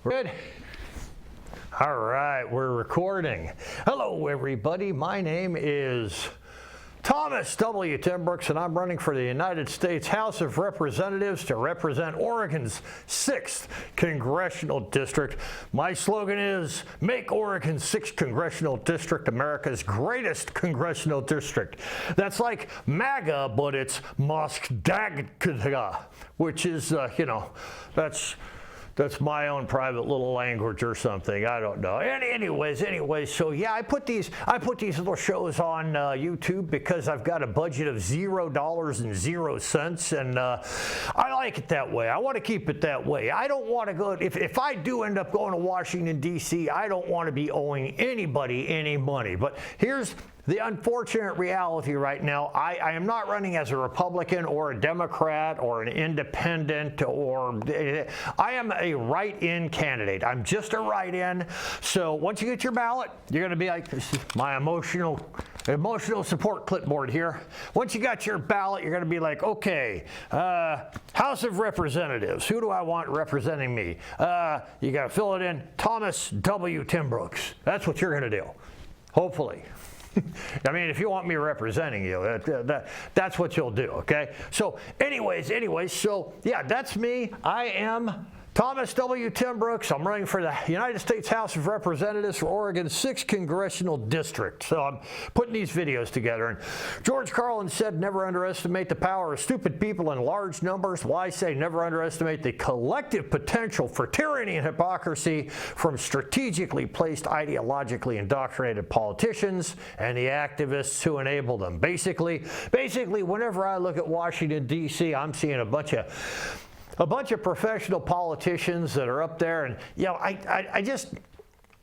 Good. All right, we're recording. Hello, everybody. My name is Thomas W. Timbrooks, and I'm running for the United States House of Representatives to represent Oregon's 6th Congressional District. My slogan is, make Oregon's 6th Congressional District America's greatest congressional district. That's like MAGA, but it's Moskdagkaga, which is, that's my own private little language or something. I don't know. Anyways, so yeah, I put these little shows on YouTube because I've got a budget of $0.00, and I like it that way. I want to keep it that way. I don't want to go. If I do end up going to Washington, D.C., I don't want to be owing anybody any money. But here's the unfortunate reality right now. I am not running as a Republican or a Democrat or an independent, or I am a write-in candidate. I'm just a write-in. So once you get your ballot, you're going to be like, this is my emotional support clipboard here. Once you got your ballot, you're going to be like, okay, House of Representatives, who do I want representing me? You got to fill it in, Thomas W. Timbrooks. That's what you're going to do, hopefully. I mean, if you want me representing you, that's what you'll do, okay? So anyways, so yeah, that's me. I am Thomas W. Timbrooks. I'm running for the United States House of Representatives for Oregon's 6th Congressional District. So I'm putting these videos together. And George Carlin said, never underestimate the power of stupid people in large numbers. Well, I say never underestimate the collective potential for tyranny and hypocrisy from strategically placed, ideologically indoctrinated politicians and the activists who enable them. Basically, whenever I look at Washington, D.C., I'm seeing a bunch of professional politicians that are up there, and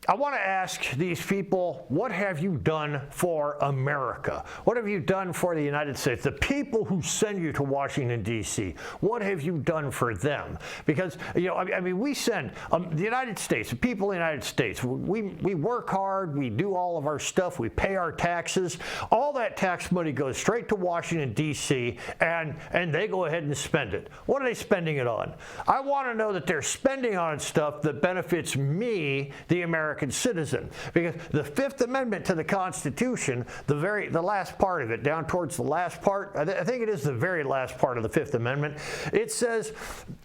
I want to ask these people, what have you done for America? What have you done for the United States? The people who send you to Washington, D.C., what have you done for them? Because, we send the United States, the people of the United States, we work hard, we do all of our stuff, we pay our taxes. All that tax money goes straight to Washington, D.C., and they go ahead and spend it. What are they spending it on? I want to know that they're spending on stuff that benefits me, the American citizen, because the Fifth Amendment to the Constitution, the last part of it, down towards the last part, I think it is the very last part of the Fifth Amendment, it says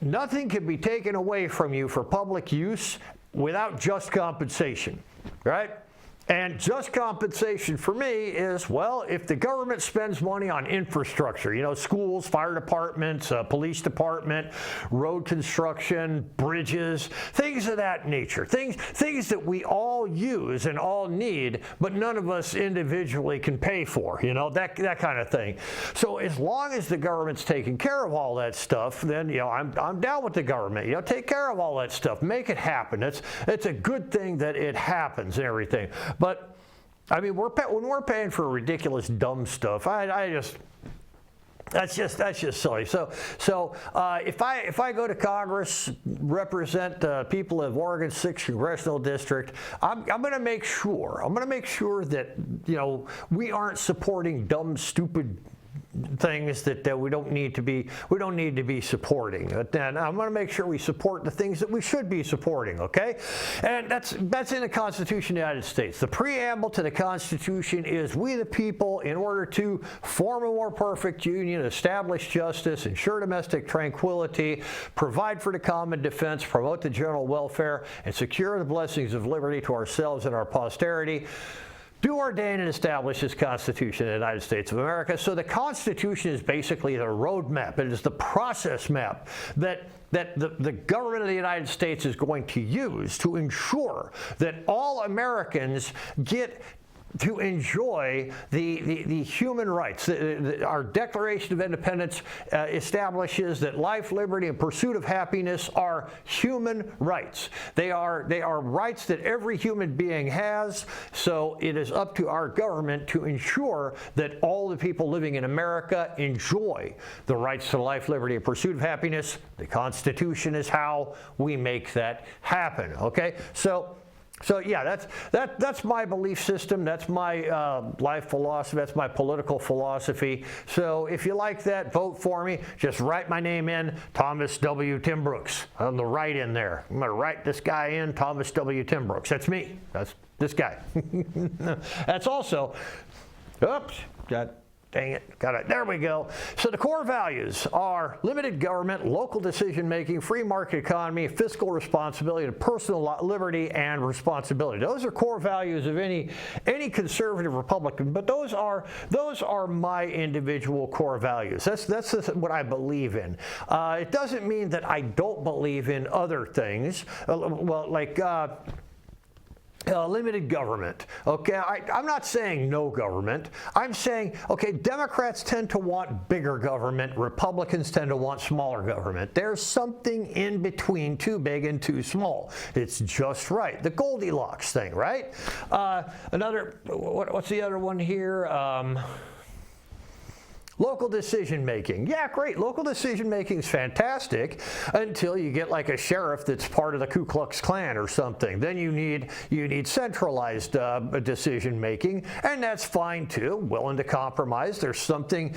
nothing can be taken away from you for public use without just compensation, right? And just compensation for me is, well, if the government spends money on infrastructure, schools, fire departments, police department, road construction, bridges, things of that nature, things that we all use and all need, but none of us individually can pay for, that kind of thing. So as long as the government's taking care of all that stuff, then, I'm down with the government. Take care of all that stuff. Make it happen. It's a good thing that it happens and everything. But when we're paying for ridiculous, dumb stuff, that's just silly. So if I go to Congress, represent people of Oregon's 6th Congressional District, I'm going to make sure that we aren't supporting dumb, stupid things that we don't need to be supporting. And I'm going to make sure we support the things that we should be supporting, okay? And that's in the Constitution of the United States. The preamble to the Constitution is, we the people, in order to form a more perfect union, establish justice, ensure domestic tranquility, provide for the common defense, promote the general welfare, and secure the blessings of liberty to ourselves and our posterity, do ordain and establish this Constitution of the United States of America. So the Constitution is basically the roadmap. It is the process map that the government of the United States is going to use to ensure that all Americans get to enjoy the human rights. Our Declaration of Independence establishes that life, liberty, and pursuit of happiness are human rights. They are rights that every human being has, so it is up to our government to ensure that all the people living in America enjoy the rights to life, liberty, and pursuit of happiness. The Constitution is how we make that happen, okay? So So yeah, that's my belief system. That's my life philosophy. That's my political philosophy. So if you like that, vote for me. Just write my name in, Thomas W. Timbrooks, on the right in there. I'm going to write this guy in, Thomas W. Timbrooks. That's me. That's this guy. That's also, oops, dang it, got it, there we go. So the core values are limited government, local decision making, free market economy, fiscal responsibility, and personal liberty and responsibility. Those are core values of any conservative Republican, but those are my individual core values. That's what I believe in. It doesn't mean that I don't believe in other things, limited government. Okay, I'm not saying no government. I'm saying, okay, Democrats tend to want bigger government. Republicans tend to want smaller government. There's something in between too big and too small. It's just right. The Goldilocks thing, right? What's the other one here? Local decision making. Yeah, great. Local decision making is fantastic until you get like a sheriff that's part of the Ku Klux Klan or something. Then you need centralized decision making, and that's fine too. Willing to compromise. There's something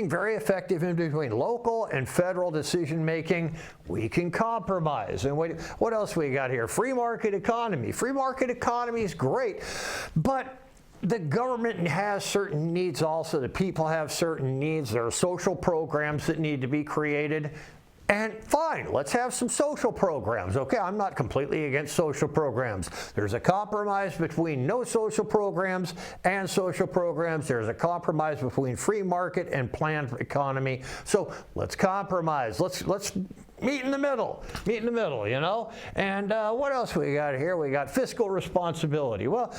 very effective in between local and federal decision making. We can compromise. And what else we got here? Free market economy. Free market economy is great, but the government has certain needs also. The people have certain needs. There are social programs that need to be created. And fine, let's have some social programs. Okay, I'm not completely against social programs. There's a compromise between no social programs and social programs. There's a compromise between free market and planned economy. So let's compromise. Let's meet in the middle. Meet in the middle, you know? And what else we got here? We got fiscal responsibility. Well,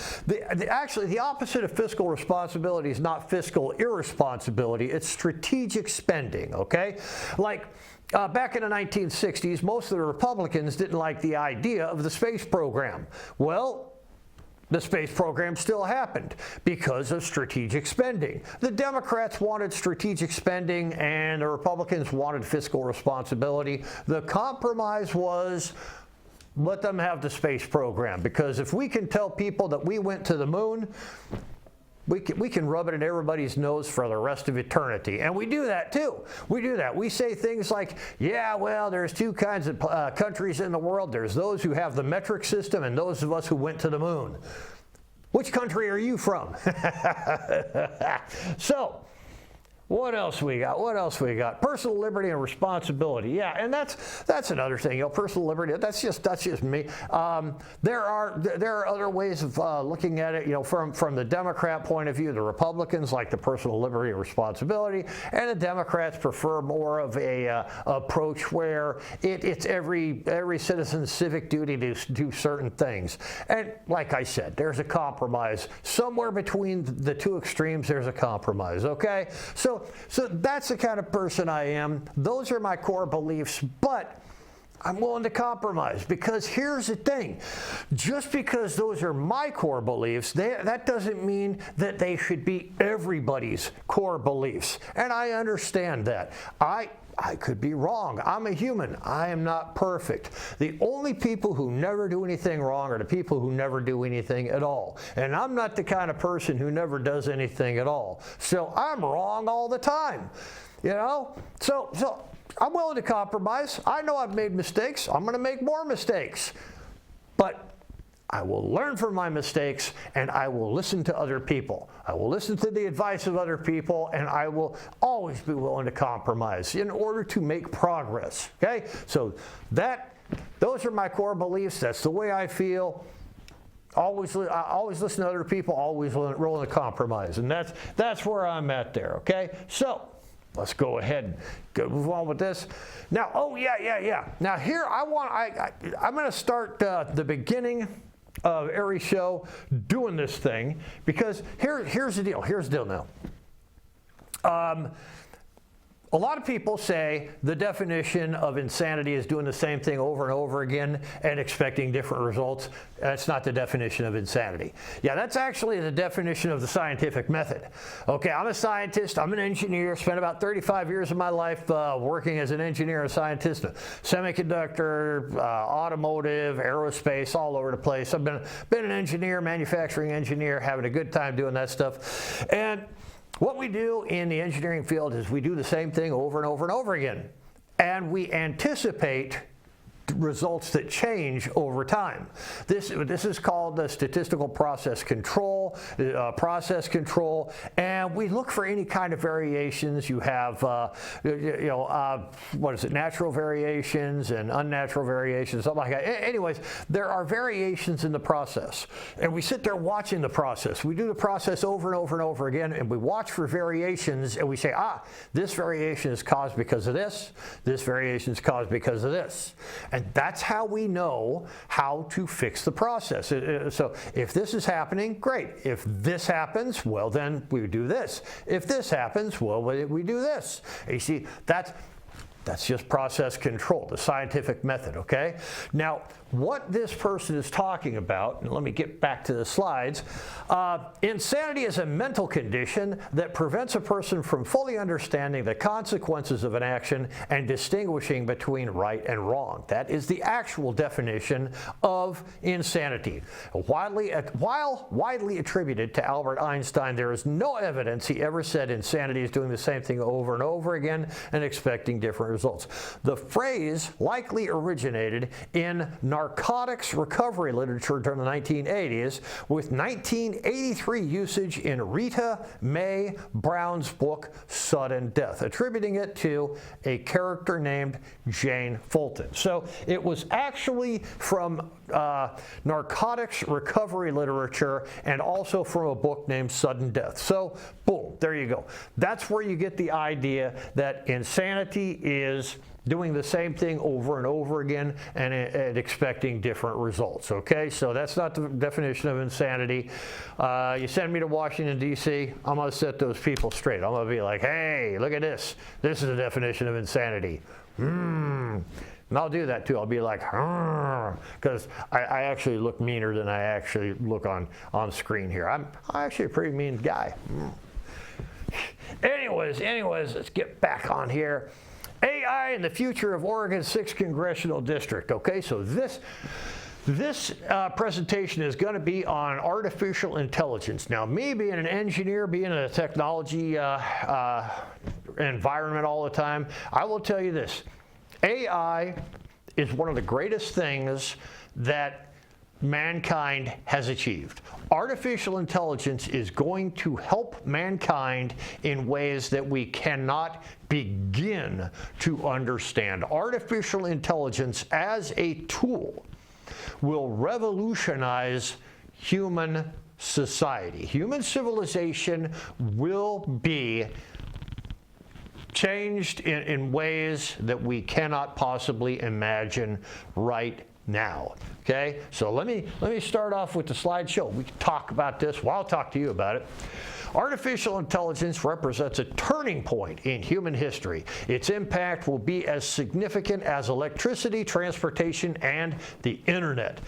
actually, the opposite of fiscal responsibility is not fiscal irresponsibility. It's strategic spending, okay? Like, back in the 1960s, most of the Republicans didn't like the idea of the space program. Well, the space program still happened because of strategic spending. The Democrats wanted strategic spending and the Republicans wanted fiscal responsibility. The compromise was, let them have the space program, because if we can tell people that we went to the moon, we can rub it in everybody's nose for the rest of eternity. And we do that too. We do that. We say things like, yeah, well, there's two kinds of countries in the world. There's those who have the metric system and those of us who went to the moon. Which country are you from? So, what else we got? What else we got? Personal liberty and responsibility. Yeah, and that's another thing. You know, personal liberty. That's just me. There are other ways of looking at it. You know, from the Democrat point of view, the Republicans like the personal liberty and responsibility, and the Democrats prefer more of a approach where it's every citizen's civic duty to do certain things. And like I said, there's a compromise somewhere between the two extremes. There's a compromise. Okay, so that's the kind of person I am. Those are my core beliefs, but I'm willing to compromise, because here's the thing. Just because those are my core beliefs, that doesn't mean that they should be everybody's core beliefs. And I understand that. I could be wrong. I'm a human. I am not perfect. The only people who never do anything wrong are the people who never do anything at all. And I'm not the kind of person who never does anything at all. So I'm wrong all the time, you know? So I'm willing to compromise. I know I've made mistakes. I'm going to make more mistakes. But I will learn from my mistakes, and I will listen to other people. I will listen to the advice of other people, and I will always be willing to compromise in order to make progress. Okay? So those are my core beliefs. That's the way I feel. I always listen to other people, always willing to compromise. And that's where I'm at there. Okay? So let's go ahead and move on with this. Now, Now here I'm going to start the beginning of every show doing this thing, because here's the deal. Here's the deal now. A lot of people say the definition of insanity is doing the same thing over and over again and expecting different results. That's not the definition of insanity. Yeah, that's actually the definition of the scientific method. Okay, I'm a scientist, I'm an engineer, spent about 35 years of my life working as an engineer and scientist, semiconductor, automotive, aerospace, all over the place. I've been an engineer, manufacturing engineer, having a good time doing that stuff. And what we do in the engineering field is we do the same thing over and over and over again. And we anticipate results that change over time. This is called the statistical process control, and we look for any kind of variations. You have, what is it, natural variations and unnatural variations, something like that. Anyways, there are variations in the process, and we sit there watching the process. We do the process over and over and over again, and we watch for variations, and we say, this variation is caused because of this, this variation is caused because of this. And that's how we know how to fix the process. So if this is happening, great. If this happens, well, then we do this. If this happens, well, we do this. And you see, that's just process control, the scientific method, okay? Now, what this person is talking about, and let me get back to the slides, insanity is a mental condition that prevents a person from fully understanding the consequences of an action and distinguishing between right and wrong. That is the actual definition of insanity. While widely attributed to Albert Einstein, there is no evidence he ever said insanity is doing the same thing over and over again and expecting different results. The phrase likely originated in narcotics recovery literature during the 1980s, with 1983 usage in Rita Mae Brown's book Sudden Death, attributing it to a character named Jane Fulton. So it was actually from narcotics recovery literature and also from a book named Sudden Death. So boom, there you go. That's where you get the idea that insanity is doing the same thing over and over again and expecting different results, okay? So that's not the definition of insanity. You send me to Washington, D.C., I'm going to set those people straight. I'm going to be like, hey, look at this. This is the definition of insanity. And I'll do that too. I'll be like, because I actually look meaner than I actually look on screen here. I'm actually a pretty mean guy. Anyways, let's get back on here. AI and the future of Oregon's 6th Congressional District. Okay, so this presentation is going to be on artificial intelligence. Now, me being an engineer, being in a technology environment all the time, I will tell you this. AI is one of the greatest things that mankind has achieved. Artificial intelligence is going to help mankind in ways that we cannot begin to understand. Artificial intelligence as a tool will revolutionize human society. Human civilization will be changed in ways that we cannot possibly imagine right now. Okay, so let me start off with the slideshow. We can talk about this. Well, I'll talk to you about it. Artificial intelligence represents a turning point in human history. Its impact will be as significant as electricity, transportation, and the internet.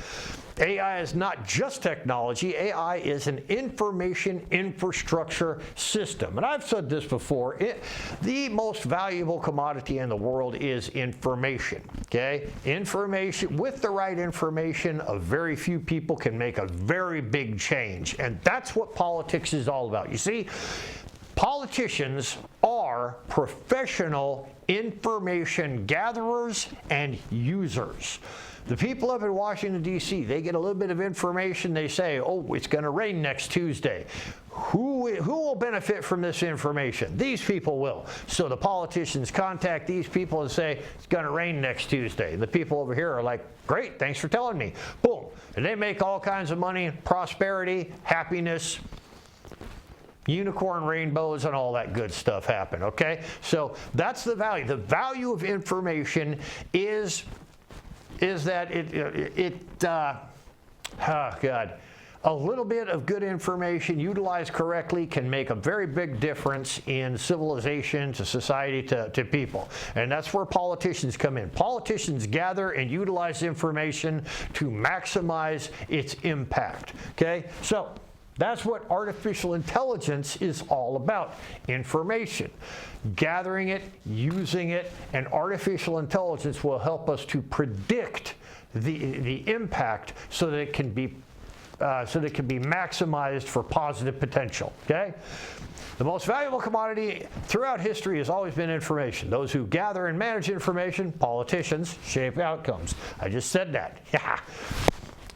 AI is not just technology. AI is an information infrastructure system. And I've said this before, the most valuable commodity in the world is information, okay? Information, with the right information, a very few people can make a very big change. And that's what politics is all about. You see, politicians are professional information gatherers and users. The people up in Washington, D.C., they get a little bit of information. They say, oh, it's going to rain next Tuesday. Who will benefit from this information? These people will. So the politicians contact these people and say, it's going to rain next Tuesday. The people over here are like, great, thanks for telling me. Boom. And they make all kinds of money, prosperity, happiness, unicorn rainbows, and all that good stuff happen, okay? So that's the value. The value of information is that a little bit of good information utilized correctly can make a very big difference in civilization, to society, to people. And that's where politicians come in. Politicians gather and utilize information to maximize its impact. Okay? So that's what artificial intelligence is all about. Information. Gathering it, using it, and artificial intelligence will help us to predict the impact so that it can be maximized for positive potential. Okay? The most valuable commodity throughout history has always been information. Those who gather and manage information, politicians, shape outcomes. I just said that. Yeah.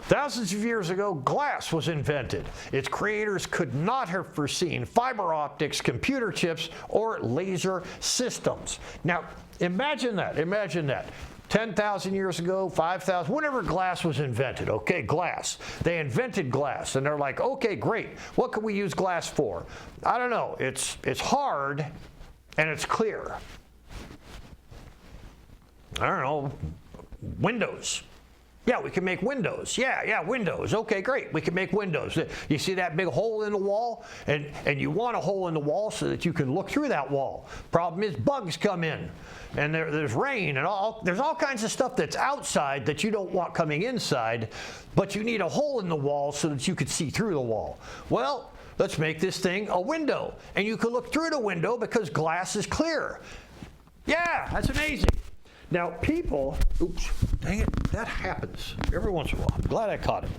Thousands of years ago, glass was invented. Its creators could not have foreseen fiber optics, computer chips, or laser systems. Now, imagine that. Imagine that. 10,000 years ago, 5,000, whenever glass was invented, okay, glass. They invented glass, and they're like, okay, great. What can we use glass for? I don't know. It's hard, and it's clear. I don't know. Windows. Yeah, we can make windows. Yeah, windows. Okay, great. We can make windows. You see that big hole in the wall? And you want a hole in the wall so that you can look through that wall. Problem is bugs come in, and there's rain, and there's all kinds of stuff that's outside that you don't want coming inside, but you need a hole in the wall so that you could see through the wall. Well, let's make this thing a window, and you can look through the window because glass is clear. Yeah, that's amazing. Now, people, oops, dang it, that happens every once in a while. I'm glad I caught it.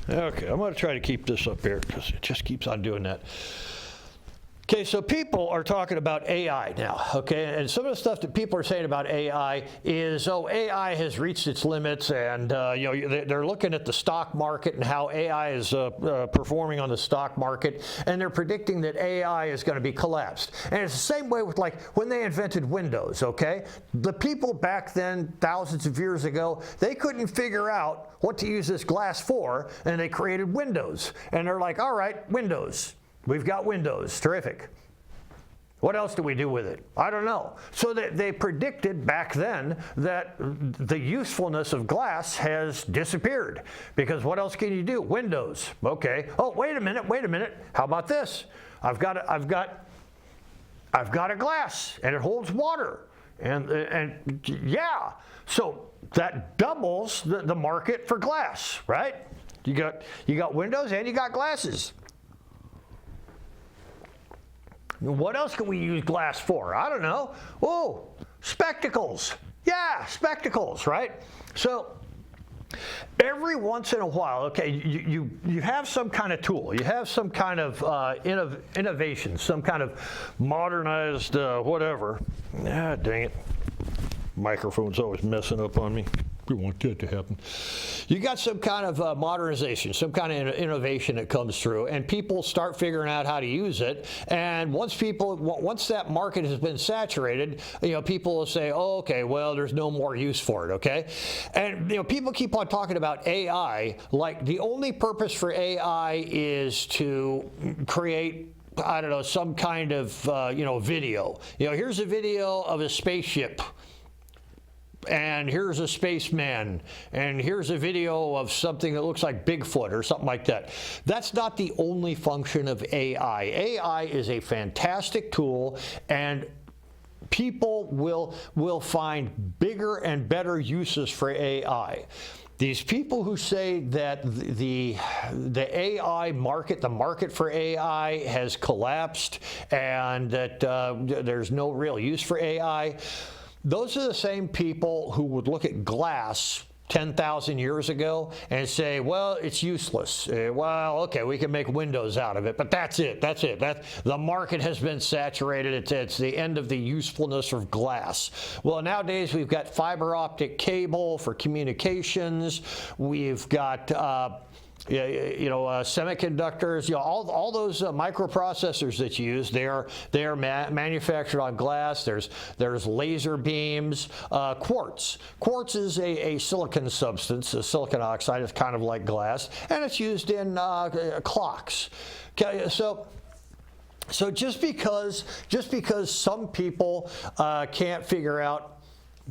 Okay, I'm going to try to keep this up here because it just keeps on doing that. Okay, so people are talking about AI now, okay? And some of the stuff that people are saying about AI is, AI has reached its limits, and they're looking at the stock market and how AI is performing on the stock market, and they're predicting that AI is going to be collapsed. And it's the same way with like when they invented Windows, okay? The people back then, thousands of years ago, they couldn't figure out what to use this glass for, and they created Windows. And they're like, all right, Windows. We've got Windows. Terrific. What else do we do with it? I don't know. So they predicted back then that the usefulness of glass has disappeared. Because what else can you do? Windows. Okay. Oh, wait a minute. How about this? I've got a glass, and it holds water. And yeah. So that doubles the market for glass, right? You got windows and you got glasses. What else can we use glass for? I don't know. Oh, spectacles. Yeah, spectacles, right? So every once in a while, okay, you have some kind of tool. You have some kind of innovation, some kind of modernized whatever. Ah, dang it. Microphone's always messing up on me. We want that to happen. You got some kind of modernization, some kind of innovation that comes through, and people start figuring out how to use it. And once that market has been saturated, people will say, oh, okay, well, there's no more use for it, okay? And people keep on talking about AI, like the only purpose for AI is to create, I don't know, some kind of video. Here's a video of a spaceship. And here's a spaceman, and here's a video of something that looks like Bigfoot or something like that. That's not the only function of AI. AI is a fantastic tool, and people will find bigger and better uses for AI. These people who say that the AI market, the market for AI has collapsed and that there's no real use for AI, those are the same people who would look at glass 10,000 years ago and say, well, it's useless. Well, okay, we can make windows out of it, but that's it. The market has been saturated. It's the end of the usefulness of glass. Well, nowadays we've got fiber optic cable for communications. We've got semiconductors, all those microprocessors that you use, they are manufactured on glass. There's laser beams. Quartz is a silicon substance. A silicon oxide is kind of like glass, and it's used in clocks. Okay, so just because some people can't figure out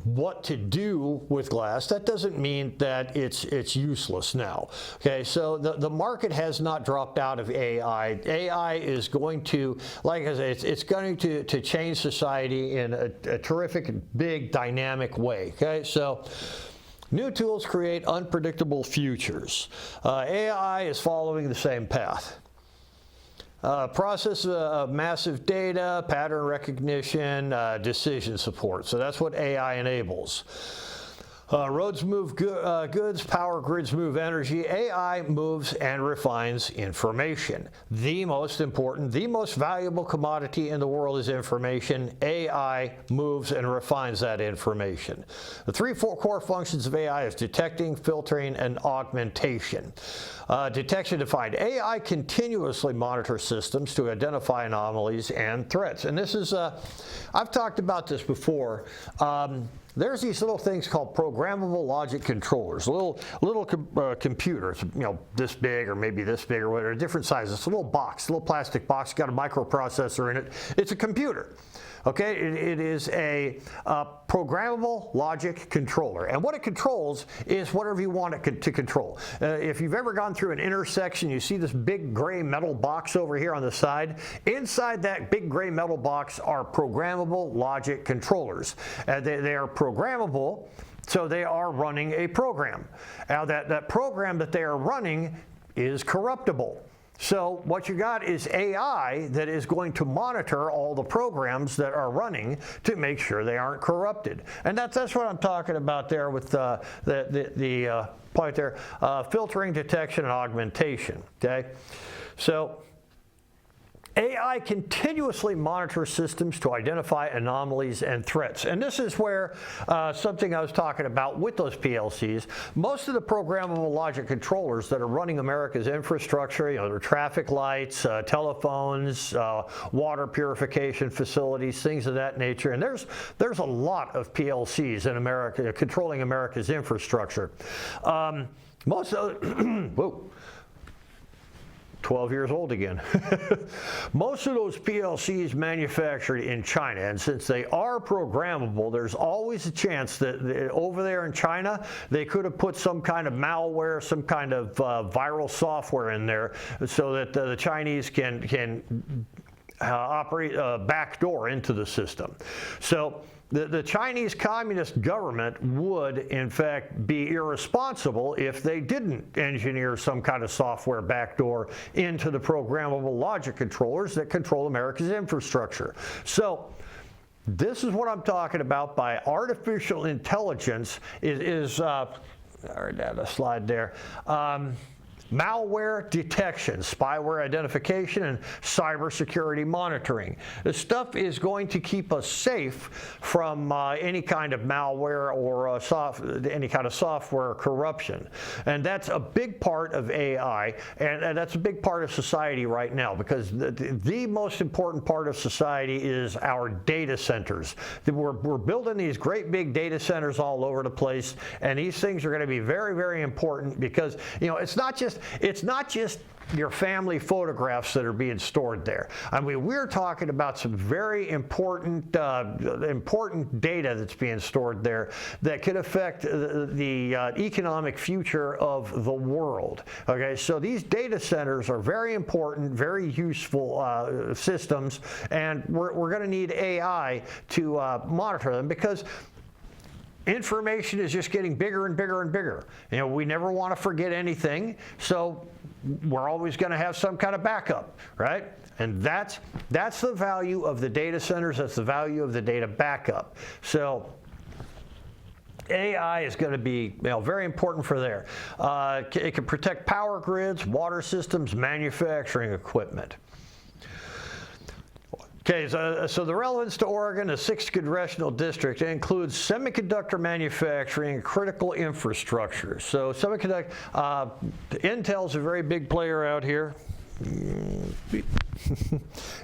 what to do with glass, that doesn't mean that it's useless now. Okay, so the market has not dropped out of AI. AI is going to, like I said, it's going to change society in a terrific, big, dynamic way. Okay, so new tools create unpredictable futures. AI is following the same path. Process of massive data, pattern recognition, decision support. So that's what AI enables. Roads move goods, power grids move energy. AI moves and refines information. The most important, the most valuable commodity in the world is information. AI moves and refines that information. The three core functions of AI is detecting, filtering, and augmentation. Detection defined. AI continuously monitors systems to identify anomalies and threats. And this is, I've talked about this before. There's these little things called programmable logic controllers, little computers, you know, this big or maybe this big or whatever, different sizes. It's a little box, a little plastic box, got a microprocessor in it. It's a computer. Okay, it is a programmable logic controller, and what it controls is whatever you want it to control. If you've ever gone through an intersection, you see this big gray metal box over here on the side. Inside that big gray metal box are programmable logic controllers. They are programmable, so they are running a program. Now that program that they are running is corruptible. So what you got is AI that is going to monitor all the programs that are running to make sure they aren't corrupted. And that's what I'm talking about there with the point there, filtering, detection, and augmentation, okay? So AI continuously monitors systems to identify anomalies and threats. And this is where something I was talking about with those PLCs, most of the programmable logic controllers that are running America's infrastructure, you know, their traffic lights, telephones, water purification facilities, things of that nature. And there's a lot of PLCs in America controlling America's infrastructure. Most of whoa. 12 years old again. Most of those PLCs manufactured in China, and since they are programmable, there's always a chance that over there in China, they could have put some kind of malware, some kind of viral software in there so that the Chinese can operate a backdoor into the system. So the Chinese Communist government would, in fact, be irresponsible if they didn't engineer some kind of software backdoor into the programmable logic controllers that control America's infrastructure. So this is what I'm talking about by artificial intelligence is I already had a slide there. Malware detection, spyware identification, and cybersecurity monitoring. This stuff is going to keep us safe from any kind of malware or any kind of software corruption. And that's a big part of AI, and that's a big part of society right now, because the most important part of society is our data centers. We're building these great big data centers all over the place, and these things are going to be very, very important because, you know, it's not just your family photographs that are being stored there. I mean, we're talking about some very important data that's being stored there that could affect the economic future of the world. Okay, so these data centers are very important, very useful systems, and we're going to need AI to monitor them because information is just getting bigger and bigger and bigger. You know, we never want to forget anything, so we're always going to have some kind of backup, right? And that's the value of the data centers. That's the value of the data backup. So AI is going to be, you know, very important for there. It can protect power grids, water systems, manufacturing equipment. Okay, so the relevance to Oregon, the 6th Congressional District, includes semiconductor manufacturing and critical infrastructure. So semiconductor, Intel's a very big player out here.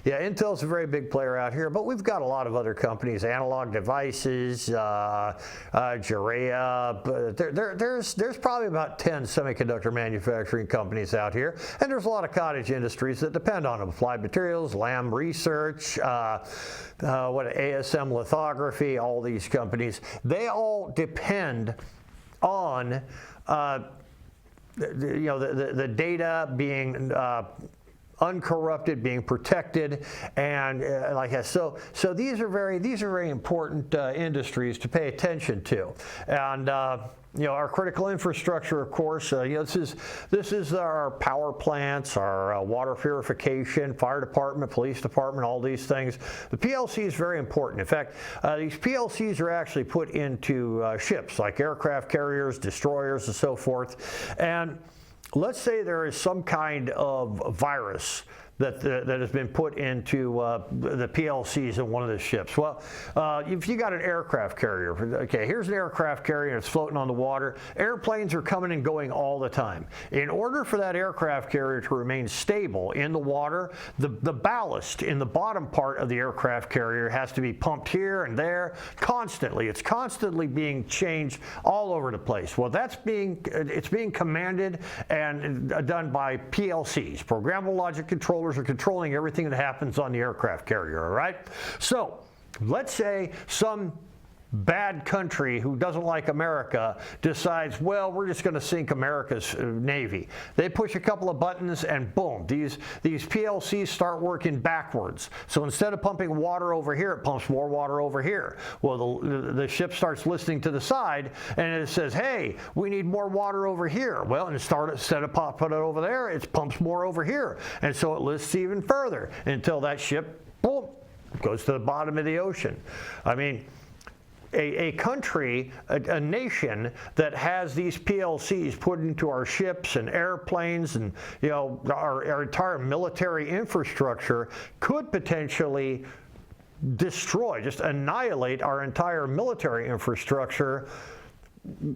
Yeah, Intel's a very big player out here, but we've got a lot of other companies, Analog Devices, Jurea. There's probably about 10 semiconductor manufacturing companies out here, and there's a lot of cottage industries that depend on them. Applied Materials, Lam Research, ASM Lithography, all these companies, they all depend on the data being uncorrupted, being protected, and so these are very important industries to pay attention to, and our critical infrastructure, of course. This is our power plants, our water purification, fire department, police department, all these things. The PLC is very important. In fact, these PLCs are actually put into ships like aircraft carriers, destroyers, and so forth. And let's say there is some kind of virus that has been put into the PLCs in one of the ships. Well, if you got an aircraft carrier, okay, here's an aircraft carrier and it's floating on the water. Airplanes are coming and going all the time. In order for that aircraft carrier to remain stable in the water, the ballast in the bottom part of the aircraft carrier has to be pumped here and there constantly. It's constantly being changed all over the place. Well, it's being commanded and done by PLCs, programmable logic controllers, are controlling everything that happens on the aircraft carrier, all right? So let's say some bad country who doesn't like America decides, well, we're just going to sink America's Navy. They push a couple of buttons and boom, these PLCs start working backwards. So instead of pumping water over here, it pumps more water over here. Well, the ship starts listening to the side and it says, hey, we need more water over here. Well, instead of pumping it over there, it pumps more over here. And so it lists even further until that ship, boom, goes to the bottom of the ocean. I mean, a country, a nation that has these PLCs put into our ships and airplanes and our entire military infrastructure could potentially destroy, just annihilate our entire military infrastructure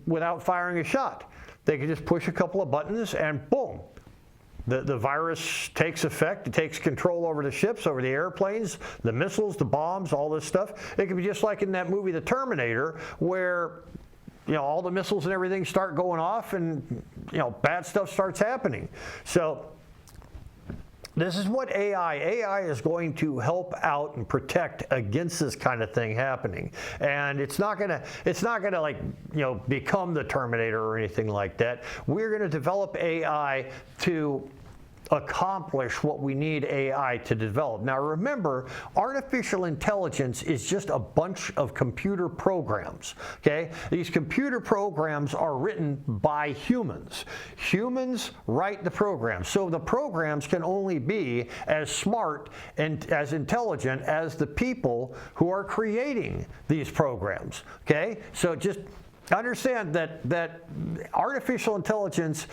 without firing a shot. They could just push a couple of buttons and boom. The virus takes effect. It takes control over the ships, over the airplanes, the missiles, the bombs, all this stuff. It could be just like in that movie, The Terminator, where all the missiles and everything start going off and bad stuff starts happening. So this is what AI is going to help out and protect against this kind of thing happening. And it's not gonna become the Terminator or anything like that. We're gonna develop AI to accomplish what we need AI to develop. Now remember, artificial intelligence is just a bunch of computer programs, okay? These computer programs are written by humans. Humans write the programs, so the programs can only be as smart and as intelligent as the people who are creating these programs, okay? So just understand that artificial intelligence,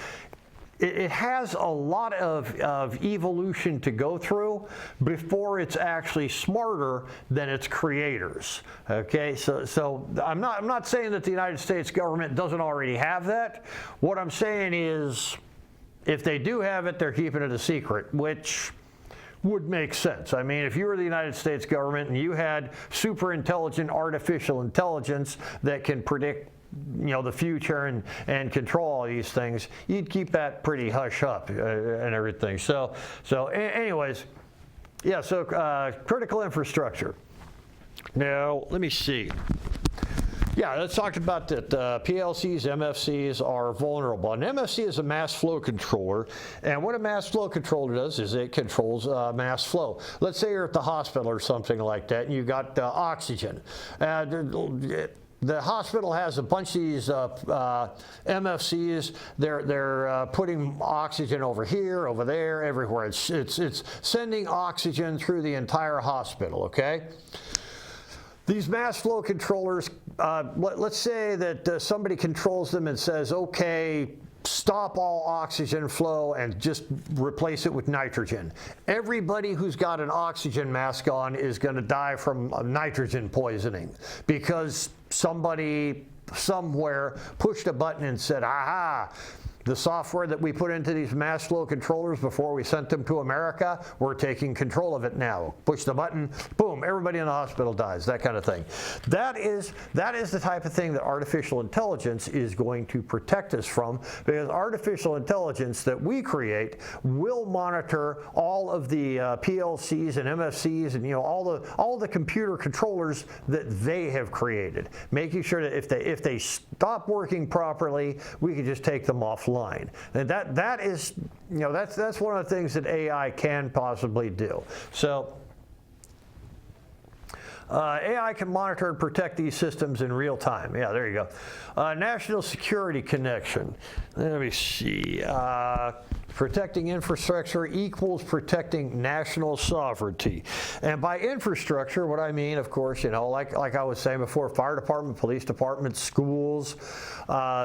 it has a lot of evolution to go through before it's actually smarter than its creators. Okay, so I'm not saying that the United States government doesn't already have that. What I'm saying is, if they do have it, they're keeping it a secret, which would make sense. I mean, if you were the United States government and you had super intelligent artificial intelligence that can predict the future and control all these things, you'd keep that pretty hush up and everything. So anyways, yeah, so critical infrastructure. Now, let me see. Yeah, let's talk about that. PLCs, MFCs are vulnerable. An MFC is a mass flow controller, and what a mass flow controller does is it controls mass flow. Let's say you're at the hospital or something like that, and you got oxygen. The hospital has a bunch of these MFCs. They're putting oxygen over here, over there, everywhere. It's sending oxygen through the entire hospital, okay? These mass flow controllers, let's say that somebody controls them and says, okay, stop all oxygen flow and just replace it with nitrogen. Everybody who's got an oxygen mask on is going to die from nitrogen poisoning because somebody somewhere pushed a button and said, aha, The software that we put into these mass flow controllers before we sent them to America, we're taking control of it now. Push the button, boom, everybody in the hospital dies, that kind of thing. That is the type of thing that artificial intelligence is going to protect us from, because artificial intelligence that we create will monitor all of the PLCs and MFCs and all the computer controllers that they have created, making sure that if they stop working properly, we can just take them offline. And that is, that's one of the things that AI can possibly do. So AI can monitor and protect these systems in real time. Yeah, there you go. National security connection. Let me see. Protecting infrastructure equals protecting national sovereignty. And by infrastructure, what I mean, of course, like I was saying before, fire department, police department, schools,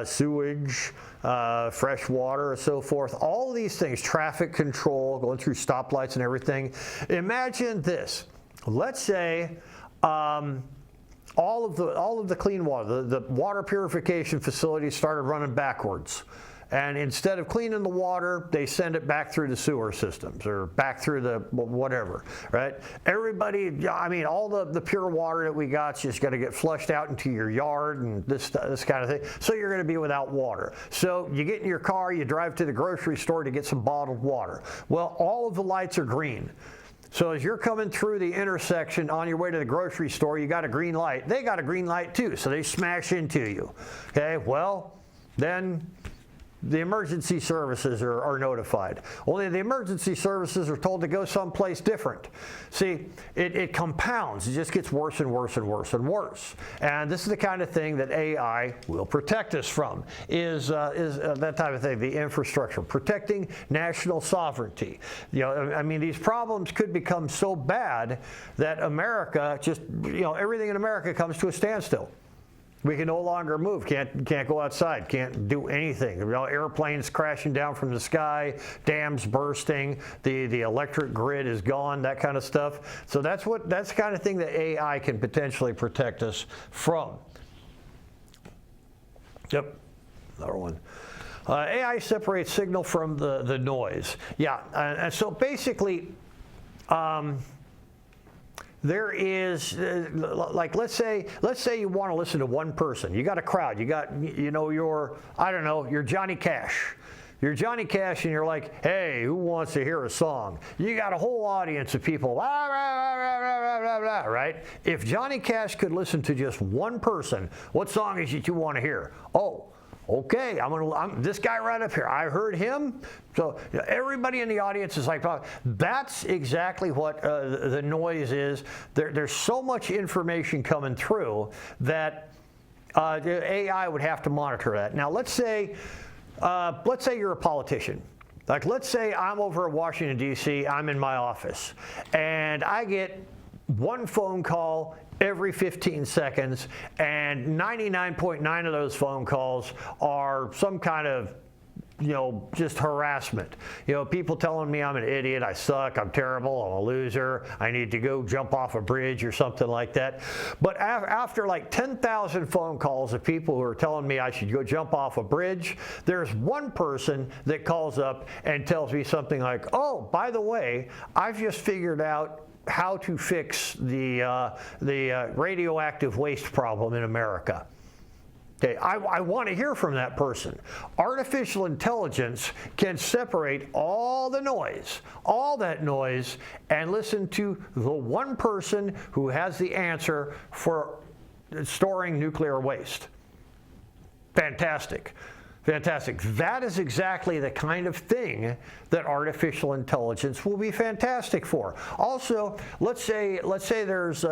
sewage, fresh water, and so forth. All these things, traffic control, going through stoplights and everything. Imagine this. Let's say all of the clean water, the water purification facilities started running backwards. And instead of cleaning the water, they send it back through the sewer systems or back through the whatever, right? Everybody, all the pure water that we got's just got to get flushed out into your yard and this kind of thing. So you're going to be without water. So you get in your car, you drive to the grocery store to get some bottled water. Well, all of the lights are green. So as you're coming through the intersection on your way to the grocery store, you got a green light. They got a green light too, so they smash into you. Okay, well, then the emergency services are notified. Only the emergency services are told to go someplace different. See, it compounds. It just gets worse and worse and worse and worse. And this is the kind of thing that AI will protect us from, is that type of thing, the infrastructure, protecting national sovereignty. These problems could become so bad that America just, everything in America comes to a standstill. We can no longer move, can't go outside, can't do anything. Airplanes crashing down from the sky, dams bursting, the electric grid is gone, that kind of stuff. So that's the kind of thing that AI can potentially protect us from. Yep, another one. AI separates signal from the noise. Yeah, and so basically, there is, like, let's say you want to listen to one person. You got a crowd. You got, you're Johnny Cash. You're Johnny Cash, and you're like, hey, who wants to hear a song? You got a whole audience of people, rah, rah, rah, rah, rah, rah, rah, right? If Johnny Cash could listen to just one person, what song is it you want to hear? Oh, okay, I'm this guy right up here. I heard him. So everybody in the audience is like, that's exactly what the noise is. There's so much information coming through that the AI would have to monitor that. Now, let's say you're a politician. Like, let's say I'm over at Washington, D.C., I'm in my office, and I get one phone call every 15 seconds, and 99.9 of those phone calls are some kind of, just harassment. People telling me I'm an idiot, I suck, I'm terrible, I'm a loser, I need to go jump off a bridge or something like that. But after like 10,000 phone calls of people who are telling me I should go jump off a bridge, there's one person that calls up and tells me something like, oh, by the way, I've just figured out how to fix the radioactive waste problem in America. Okay, I want to hear from that person. Artificial intelligence can separate all the noise, all that noise, and listen to the one person who has the answer for storing nuclear waste. Fantastic. Fantastic. That is exactly the kind of thing that artificial intelligence will be fantastic for. Also, let's say there's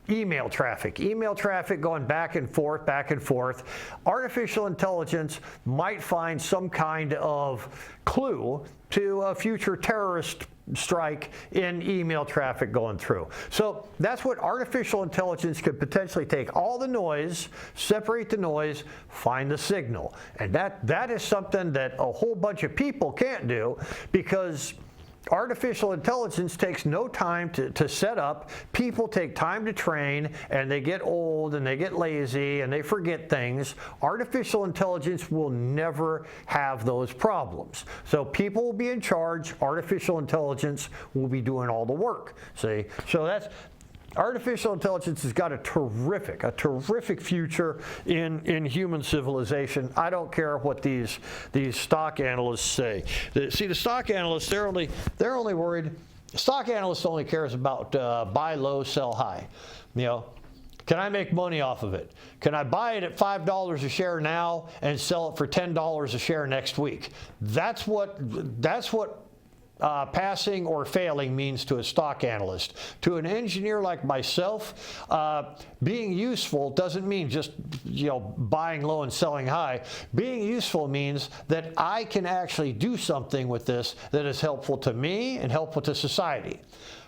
email traffic going back and forth. Artificial intelligence might find some kind of clue to a future terrorist strike in email traffic going through. So that's what artificial intelligence could potentially take all the noise, separate the noise, find the signal. And that is something that a whole bunch of people can't do, because artificial intelligence takes no time to set up. People take time to train, and they get old and they get lazy and they forget things. Artificial intelligence will never have those problems. So people will be in charge. Artificial intelligence will be doing all the work. See? So that's artificial intelligence has got a terrific future in human civilization. I don't care what these stock analysts say. See, the stock analysts, they're only worried. Stock analyst only cares about buy low, sell high. You know, can I make money off of it? Can I buy it at $5 a share now and sell it for $10 a share next week? That's what passing or failing means to a stock analyst. To an engineer like myself, being useful doesn't mean just, you know, buying low and selling high. Being useful means that I can actually do something with this that is helpful to me and helpful to society.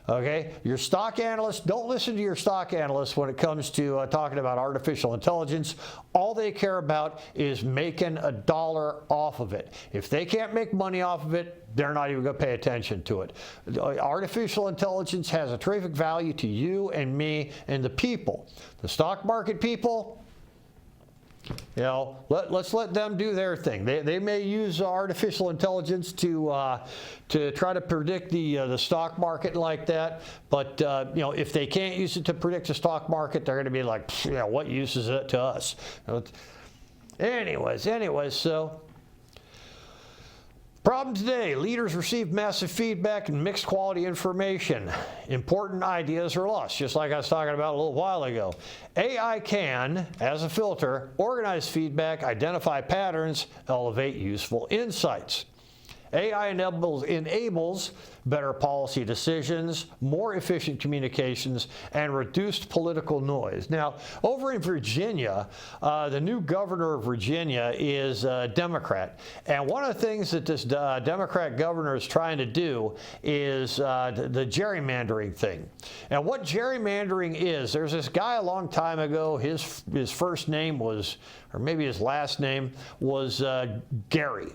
Okay, your stock analyst, don't listen to your stock analyst when it comes to talking about artificial intelligence. All they care about is making a dollar off of it. If they can't make money off of it, they're not even going to pay attention to it. Artificial intelligence has a terrific value to you and me and the people. The stock market people, you know, let's let them do their thing. They may use artificial intelligence to try to predict the stock market like that, but you know, if they can't use it to predict the stock market, they're going to be like, you know, what use is it to us? Anyways, so. Problem today, leaders receive massive feedback and mixed quality information. Important ideas are lost, just like I was talking about a little while ago. AI can, as a filter, organize feedback, identify patterns, elevate useful insights. AI enables better policy decisions, more efficient communications, and reduced political noise. Now, over in Virginia, the new governor of Virginia is a Democrat. And one of the things that this Democrat governor is trying to do is the gerrymandering thing. And what gerrymandering is, there's this guy a long time ago, his first name was, or maybe his last name was Gary.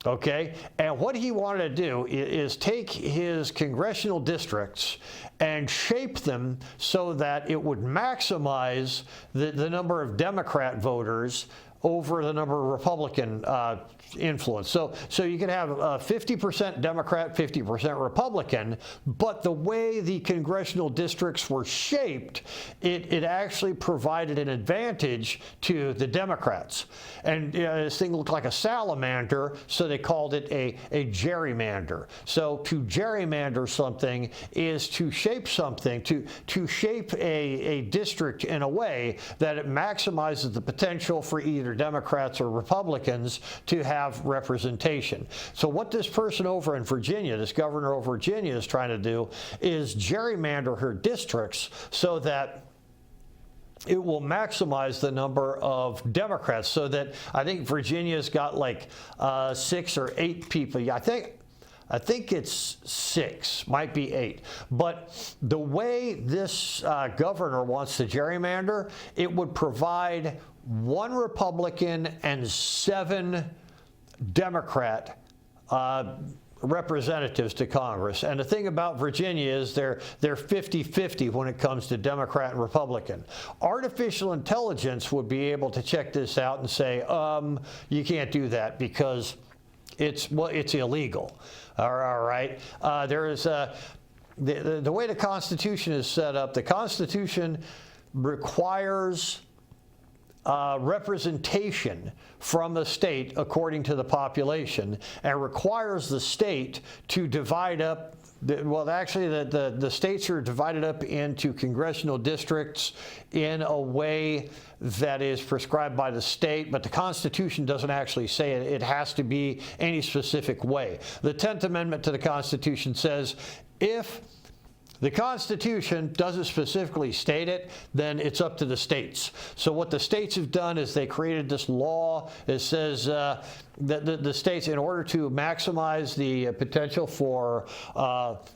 Okay, and what he wanted to do is take his congressional districts and shape them so that it would maximize the number of Democrat voters over the number of Republican influence. So you can have 50% Democrat, 50% Republican, but the way the congressional districts were shaped, it actually provided an advantage to the Democrats. And this thing looked like a salamander, so they called it a gerrymander. So to gerrymander something is to shape something, to shape a district in a way that it maximizes the potential for either Democrats or Republicans to have representation. So what this person over in Virginia, this governor over Virginia, is trying to do is gerrymander her districts so that it will maximize the number of Democrats, so that I think Virginia's got like 6 or 8 people. I think it's 6, might be 8. But the way this governor wants to gerrymander, it would provide 1 Republican and 7 Democrat representatives to Congress. And the thing about Virginia is they're 50-50 when it comes to Democrat and Republican. Artificial intelligence would be able to check this out and say, you can't do that because it's illegal. All right. There is the way the Constitution is set up. The Constitution requires representation from the state according to the population, and requires the state to divide up. Well, actually, the states are divided up into congressional districts in a way that is prescribed by the state, but the Constitution doesn't actually say it has to be any specific way. The 10th Amendment to the Constitution says if the Constitution doesn't specifically state it, then it's up to the states. So what the states have done is they created this law that says that the states, in order to maximize the potential for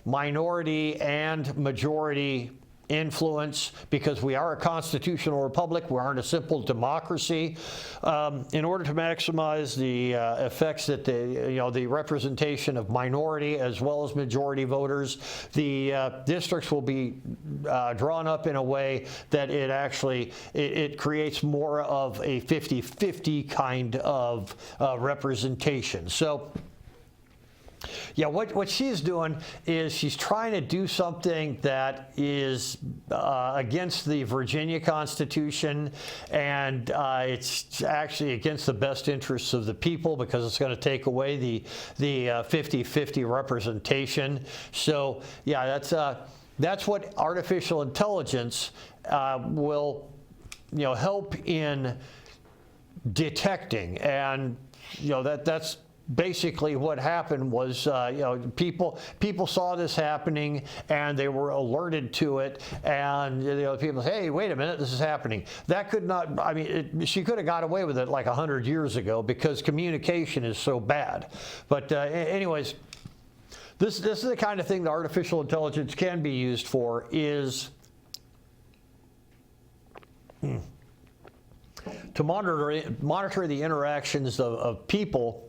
minority and majority influence, because we are a constitutional republic. We aren't a simple democracy. In order to maximize the effects that the representation of minority as well as majority voters, the districts will be drawn up in a way that it actually it creates more of a 50-50 kind of representation. So yeah, what she's doing is she's trying to do something that is against the Virginia Constitution, and it's actually against the best interests of the people, because it's going to take away the 50-50 representation. So yeah, that's what artificial intelligence will help in detecting. And that's basically what happened was, people saw this happening and they were alerted to it, and people say, hey, wait a minute, this is happening. That could not, I mean, she could have got away with it like 100 years ago, because communication is so bad. But anyways, this is the kind of thing that artificial intelligence can be used for, is to monitor the interactions of people,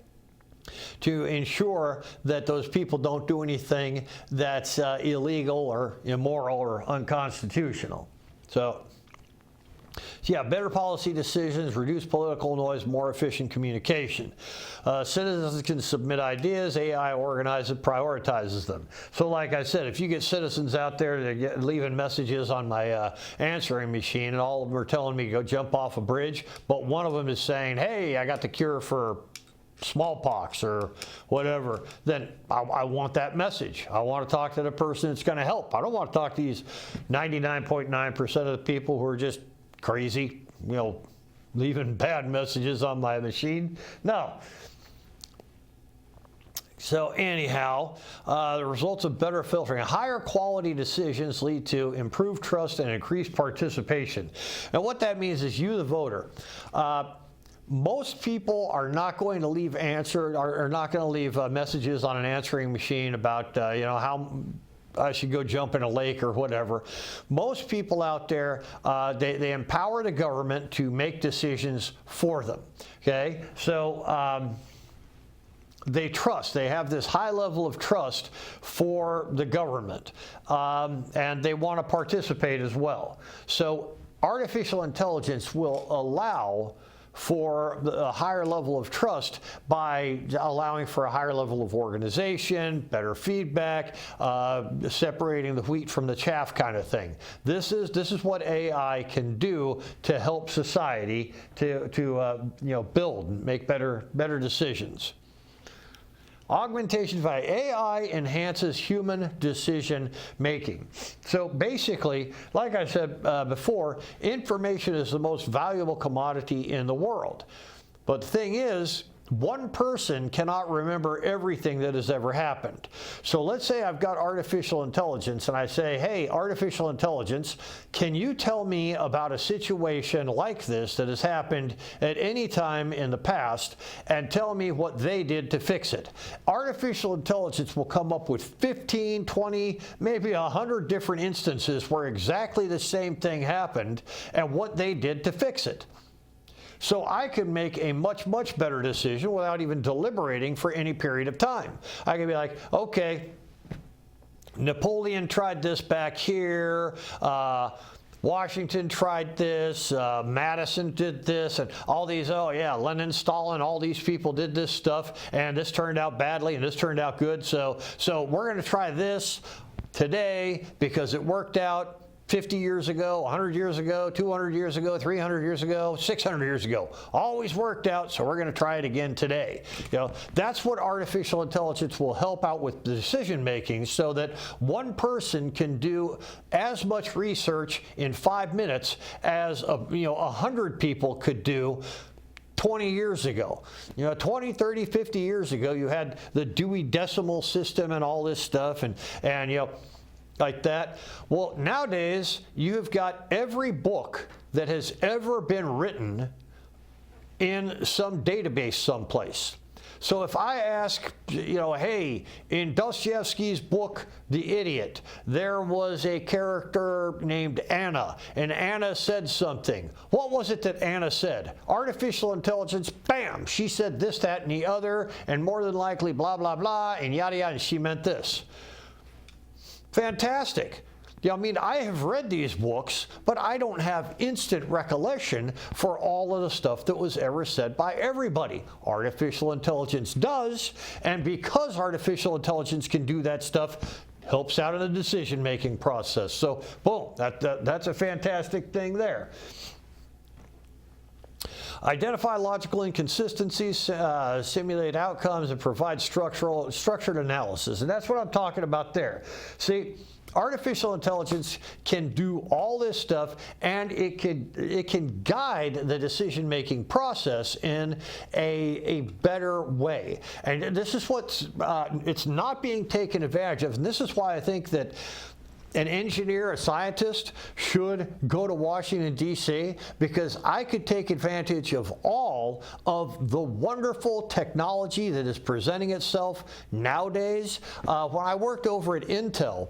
to ensure that those people don't do anything that's illegal or immoral or unconstitutional. So yeah, better policy decisions, reduce political noise, more efficient communication. Citizens can submit ideas, AI organizes and prioritizes them. So like I said, if you get citizens out there that leaving messages on my answering machine, and all of them are telling me to go jump off a bridge, but one of them is saying, hey, I got the cure for smallpox or whatever, then I want that message. I want to talk to the person that's going to help. I don't want to talk to these 99.9% of the people who are just crazy, leaving bad messages on my machine. No. So anyhow, the results of better filtering. Higher quality decisions lead to improved trust and increased participation. And what that means is, you, the voter, most people are not going to leave messages on an answering machine about how I should go jump in a lake or whatever. Most people out there, they empower the government to make decisions for them. Okay, so they trust. They have this high level of trust for the government, and they want to participate as well. So artificial intelligence will allow for a higher level of trust by allowing for a higher level of organization, better feedback, separating the wheat from the chaff kind of thing. This is what AI can do to help society to build and make better decisions. Augmentation by AI enhances human decision making. So basically, like I said before, information is the most valuable commodity in the world. But the thing is, one person cannot remember everything that has ever happened. So let's say I've got artificial intelligence, and I say, hey, artificial intelligence, can you tell me about a situation like this that has happened at any time in the past, and tell me what they did to fix it? Artificial intelligence will come up with 15, 20, maybe 100 different instances where exactly the same thing happened and what they did to fix it. So I can make a much, much better decision without even deliberating for any period of time. I can be like, okay, Napoleon tried this back here, Washington tried this, Madison did this, and all these, oh yeah, Lenin, Stalin, all these people did this stuff, and this turned out badly, and this turned out good, so we're going to try this today because it worked out 50 years ago, 100 years ago, 200 years ago, 300 years ago, 600 years ago. Always worked out, so we're going to try it again today. That's what artificial intelligence will help out with decision making, so that one person can do as much research in 5 minutes as 100 people could do 20 years ago. 20, 30, 50 years ago, you had the Dewey Decimal System and all this stuff, and like that. Well, nowadays, you've got every book that has ever been written in some database someplace. So if I ask, hey, in Dostoevsky's book, The Idiot, there was a character named Anna, and Anna said something. What was it that Anna said? Artificial intelligence, bam, she said this, that, and the other, and more than likely blah, blah, blah, and yada, yada, and she meant this. Fantastic. I mean, I have read these books, but I don't have instant recollection for all of the stuff that was ever said by everybody. Artificial intelligence does, and because artificial intelligence can do that stuff, helps out in the decision-making process. So, boom, that's a fantastic thing there. Identify logical inconsistencies, simulate outcomes, and provide structured analysis. And that's what I'm talking about there. See, artificial intelligence can do all this stuff, and it can guide the decision-making process in a better way. And this is what's it's not being taken advantage of, and this is why I think that an engineer, a scientist, should go to Washington, D.C., because I could take advantage of all of the wonderful technology that is presenting itself nowadays. When I worked over at Intel,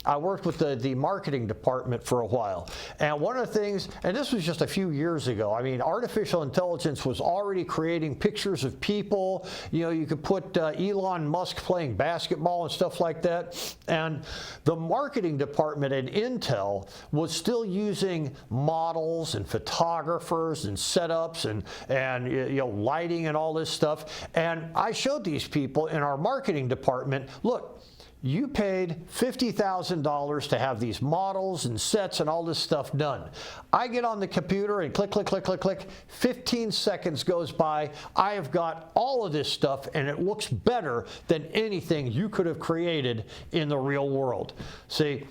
I worked with the marketing department for a while. And one of the things, and this was just a few years ago, I mean, artificial intelligence was already creating pictures of people. You could put Elon Musk playing basketball and stuff like that. And the marketing department at Intel was still using models and photographers and setups and lighting and all this stuff. And I showed these people in our marketing department, look, you paid $50,000 to have these models and sets and all this stuff done. I get on the computer and click, click, click, click, click. 15 seconds goes by. I have got all of this stuff, and it looks better than anything you could have created in the real world. See,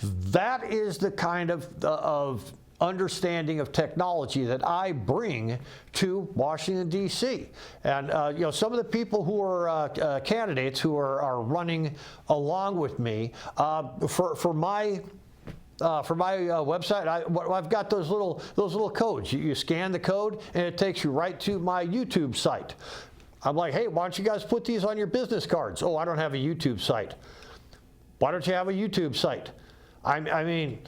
that is the kind of understanding of technology that I bring to Washington, D.C. And some of the people who are candidates who are running along with me for my website, I've got those little codes. You scan the code, and it takes you right to my YouTube site. I'm like, hey, why don't you guys put these on your business cards? Oh, I don't have a YouTube site. Why don't you have a YouTube site? I mean,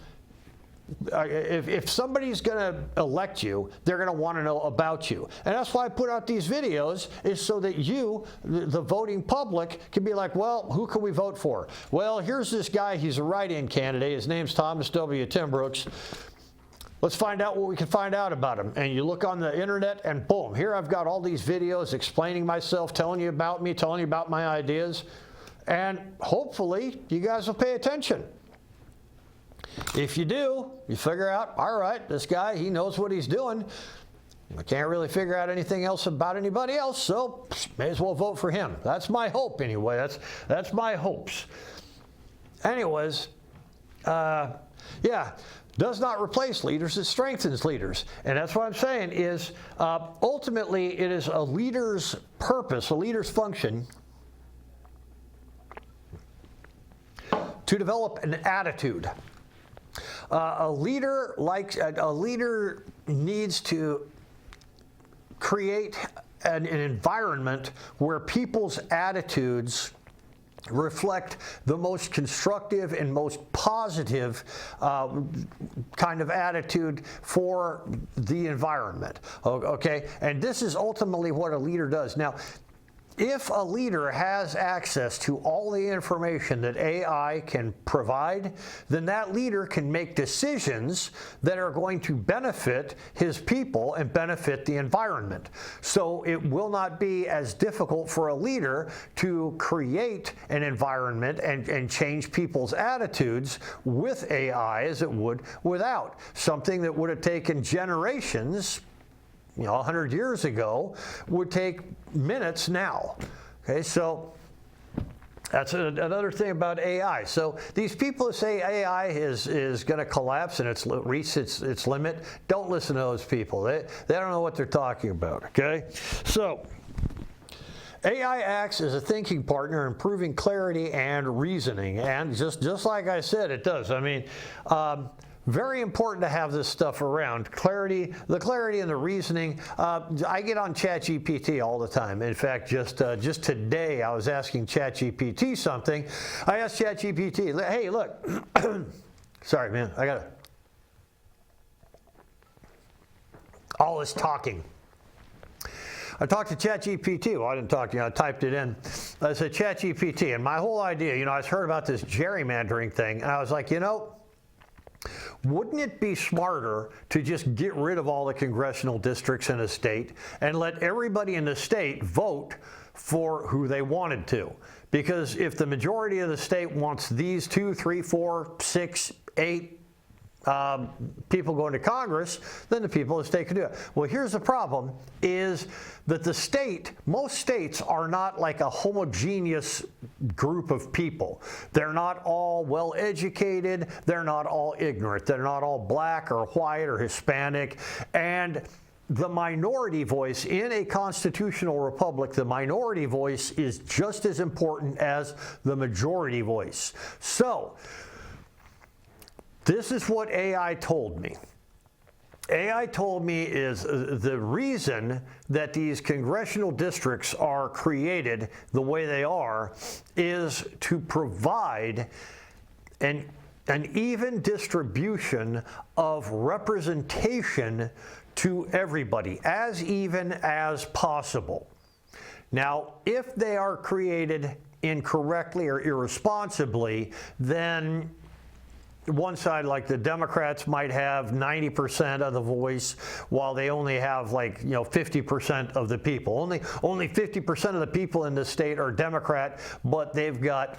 if somebody's going to elect you, they're going to want to know about you. And that's why I put out these videos, is so that you, the voting public, can be like, well, who can we vote for? Well, here's this guy. He's a write-in candidate. His name's Thomas W. Timbrooks. Let's find out what we can find out about him. And you look on the internet, and boom, here I've got all these videos explaining myself, telling you about me, telling you about my ideas. And hopefully, you guys will pay attention. If you do, you figure out, all right, this guy, he knows what he's doing. I can't really figure out anything else about anybody else, so may as well vote for him. That's my hope anyway. That's my hopes. Anyways, yeah, does not replace leaders, it strengthens leaders. And that's what I'm saying is, ultimately, it is a leader's purpose, a leader's function, to develop an attitude. A leader needs to create an environment where people's attitudes reflect the most constructive and most positive kind of attitude for the environment. Okay, and this is ultimately what a leader does. Now, if a leader has access to all the information that AI can provide, then that leader can make decisions that are going to benefit his people and benefit the environment. So it will not be as difficult for a leader to create an environment and change people's attitudes with AI as it would without. Something that would have taken generations, 100 years ago, would take minutes now. Okay, so that's another thing about AI. So these people who say AI is going to collapse and it's reached its limit, don't listen to those people. They don't know what they're talking about. Okay, so AI acts as a thinking partner, improving clarity and reasoning, and just like I said, it does. I mean, Very important to have this stuff around. Clarity, the clarity and the reasoning. I get on ChatGPT all the time. In fact, just today I was asking ChatGPT something. I asked ChatGPT, hey, look, sorry, man, I got all this talking. I talked to ChatGPT. Well, I didn't talk to you. I typed it in. I said, ChatGPT, and my whole idea, I heard about this gerrymandering thing, and I was like, wouldn't it be smarter to just get rid of all the congressional districts in a state and let everybody in the state vote for who they wanted to? Because if the majority of the state wants these 2, 3, 4, 6, 8 people going to Congress, then the people of the state can do it. Well, here's the problem, is that most states are not like a homogeneous group of people. They're not all well-educated. They're not all ignorant. They're not all black or white or Hispanic. And the minority voice in a constitutional republic, the minority voice is just as important as the majority voice. So, this is what AI told me. AI told me is the reason that these congressional districts are created the way they are is to provide an even distribution of representation to everybody, as even as possible. Now, if they are created incorrectly or irresponsibly, then one side, like the Democrats, might have 90% of the voice, while they only have 50% of the people. Only 50% of the people in the state are Democrat, but they've got,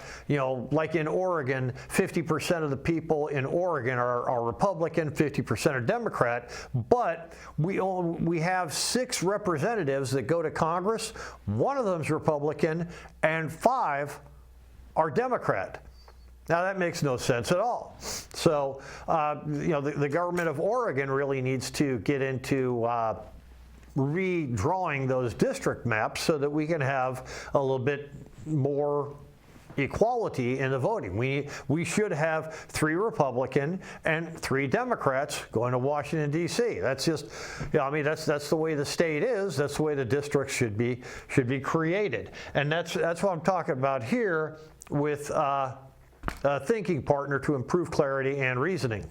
like in Oregon, 50% of the people in Oregon are Republican, 50% are Democrat. But we have 6 representatives that go to Congress. One of them's Republican, and 5 are Democrat. Now, that makes no sense at all. So, the government of Oregon really needs to get into redrawing those district maps so that we can have a little bit more equality in the voting. We should have 3 Republican and 3 Democrats going to Washington, D.C. That's just, that's the way the state is. That's the way the districts should be created. And that's what I'm talking about here with a thinking partner to improve clarity and reasoning.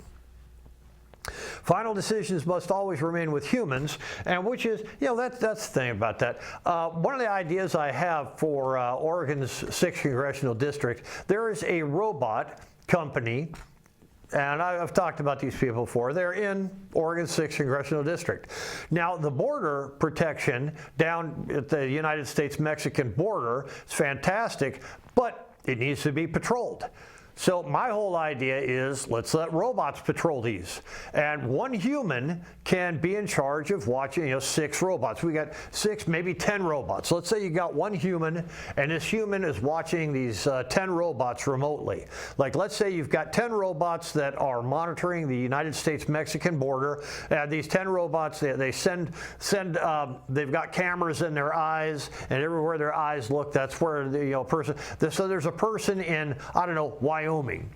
Final decisions must always remain with humans, and which is, that's the thing about that. One of the ideas I have for Oregon's 6th Congressional District, there is a robot company, and I've talked about these people before. They're in Oregon's 6th Congressional District. Now, the border protection down at the United States-Mexican border is fantastic, but it needs to be patrolled. So my whole idea is, let's let robots patrol these. And one human can be in charge of watching, 6 robots. We got 6, maybe 10 robots. Let's say you got one human, and this human is watching these 10 robots remotely. Like, let's say you've got 10 robots that are monitoring the United States-Mexican border. And these 10 robots, they've got cameras in their eyes, and everywhere their eyes look, that's where the person. So there's a person in, Wyoming.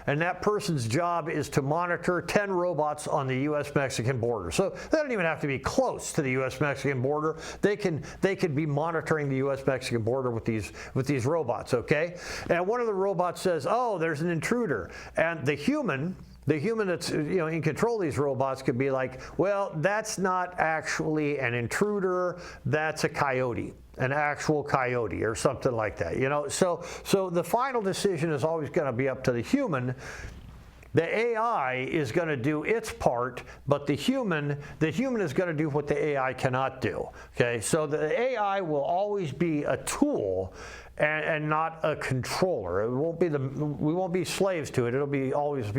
And that person's job is to monitor 10 robots on the U.S.-Mexican border. So they don't even have to be close to the U.S.-Mexican border. They could be monitoring the U.S.-Mexican border with these robots, okay? And one of the robots says, oh, there's an intruder. And the human that's in control of these robots could be like, well, that's not actually an intruder, that's a coyote. An actual coyote or something like that, So the final decision is always going to be up to the human. The AI is going to do its part, but the human is going to do what the AI cannot do. Okay, so the AI will always be a tool and not a controller. We won't be slaves to it. We will always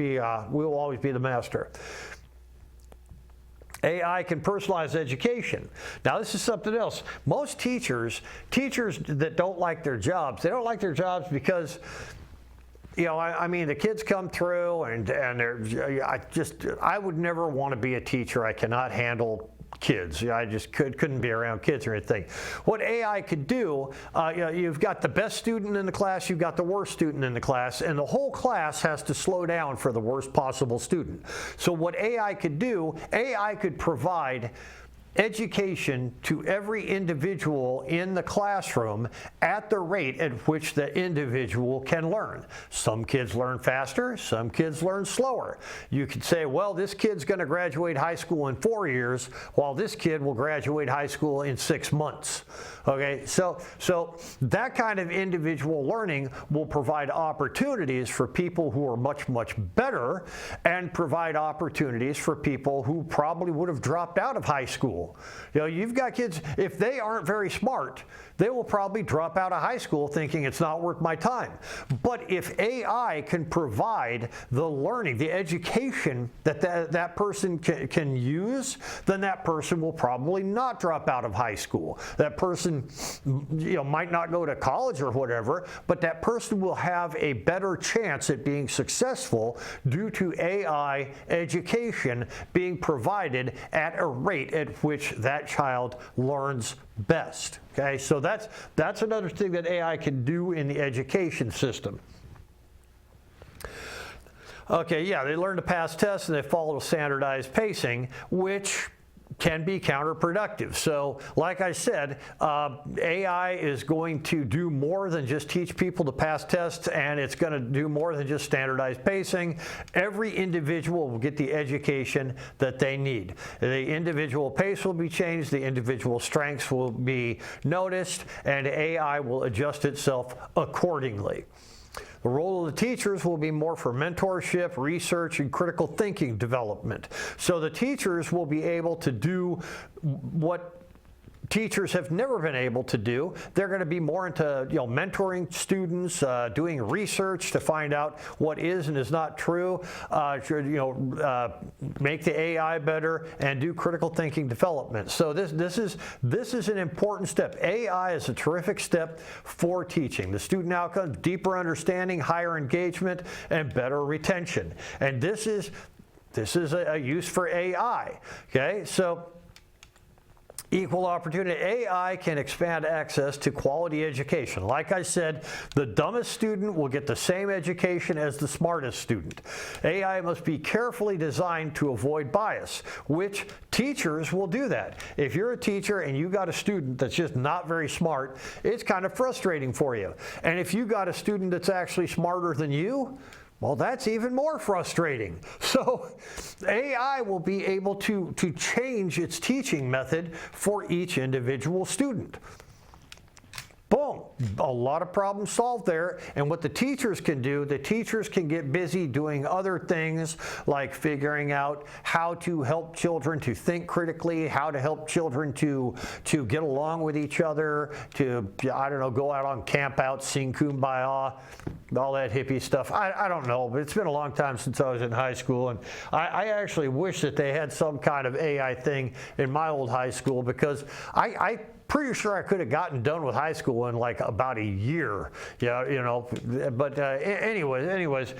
be the master. AI can personalize education. Now, this is something else. Most teachers that don't like their jobs, they don't like their jobs because, the kids come through and I would never want to be a teacher. I cannot handle kids. I just couldn't be around kids or anything. What AI could do, you've got the best student in the class, you've got the worst student in the class, and the whole class has to slow down for the worst possible student. So what AI could do, AI could provide education to every individual in the classroom at the rate at which the individual can learn. Some kids learn faster, some kids learn slower. You could say, well, this kid's going to graduate high school in 4 years, while this kid will graduate high school in 6 months. Okay, so that kind of individual learning will provide opportunities for people who are much, much better, and provide opportunities for people who probably would have dropped out of high school. You've got kids, if they aren't very smart, they will probably drop out of high school thinking it's not worth my time. But if AI can provide the learning, the education that person can use, then that person will probably not drop out of high school. That person might not go to college or whatever, but that person will have a better chance at being successful due to AI education being provided at a rate at which that child learns best. Okay, so that's another thing that AI can do in the education system. Okay, yeah, they learn to pass tests and they follow standardized pacing, which can be counterproductive. So like I said, AI is going to do more than just teach people to pass tests, and it's going to do more than just standardized pacing. Every individual will get the education that they need. The individual pace will be changed, the individual strengths will be noticed, and AI will adjust itself accordingly. The role of the teachers will be more for mentorship, research, and critical thinking development. So the teachers will be able to do what teachers have never been able to do. They're going to be more into mentoring students, doing research to find out what is and is not true, make the AI better, and do critical thinking development. So this is an important step. AI is a terrific step for teaching. The student outcomes, deeper understanding, higher engagement, and better retention. And this is a use for AI. Okay, so equal opportunity. AI can expand access to quality education. Like I said, the dumbest student will get the same education as the smartest student. AI must be carefully designed to avoid bias, which teachers will do that. If you're a teacher and you got a student that's just not very smart, it's kind of frustrating for you. And if you got a student that's actually smarter than you, well, that's even more frustrating. So AI will be able to change its teaching method for each individual student. Boom, a lot of problems solved there. And what the teachers can do, the teachers can get busy doing other things like figuring out how to help children to think critically, how to help children to get along with each other, to, I don't know, go out on camp out, sing Kumbaya, all that hippie stuff. I don't know, but it's been a long time since I was in high school, and I actually wish that they had some kind of AI thing in my old high school, because I pretty sure I could have gotten done with high school in like about a year. But anyways.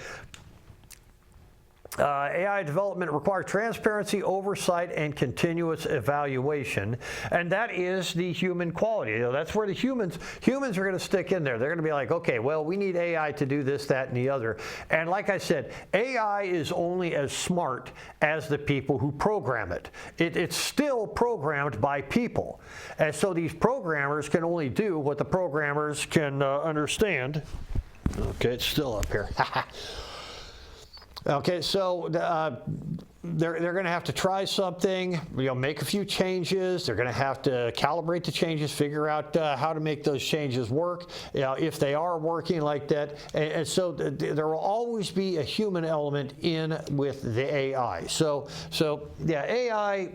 AI development requires transparency, oversight, and continuous evaluation, and that is the human quality. That's where the humans are going to stick in there. They're going to be like, okay, well, we need AI to do this, that, and the other. And like I said, AI is only as smart as the people who program it. It's still programmed by people, and so these programmers can only do what the programmers can understand. Okay, it's still up here. Okay, so they're going to have to try something, make a few changes. They're going to have to calibrate the changes, figure out how to make those changes work, if they are working like that. And so there will always be a human element in with the AI. So yeah, AI.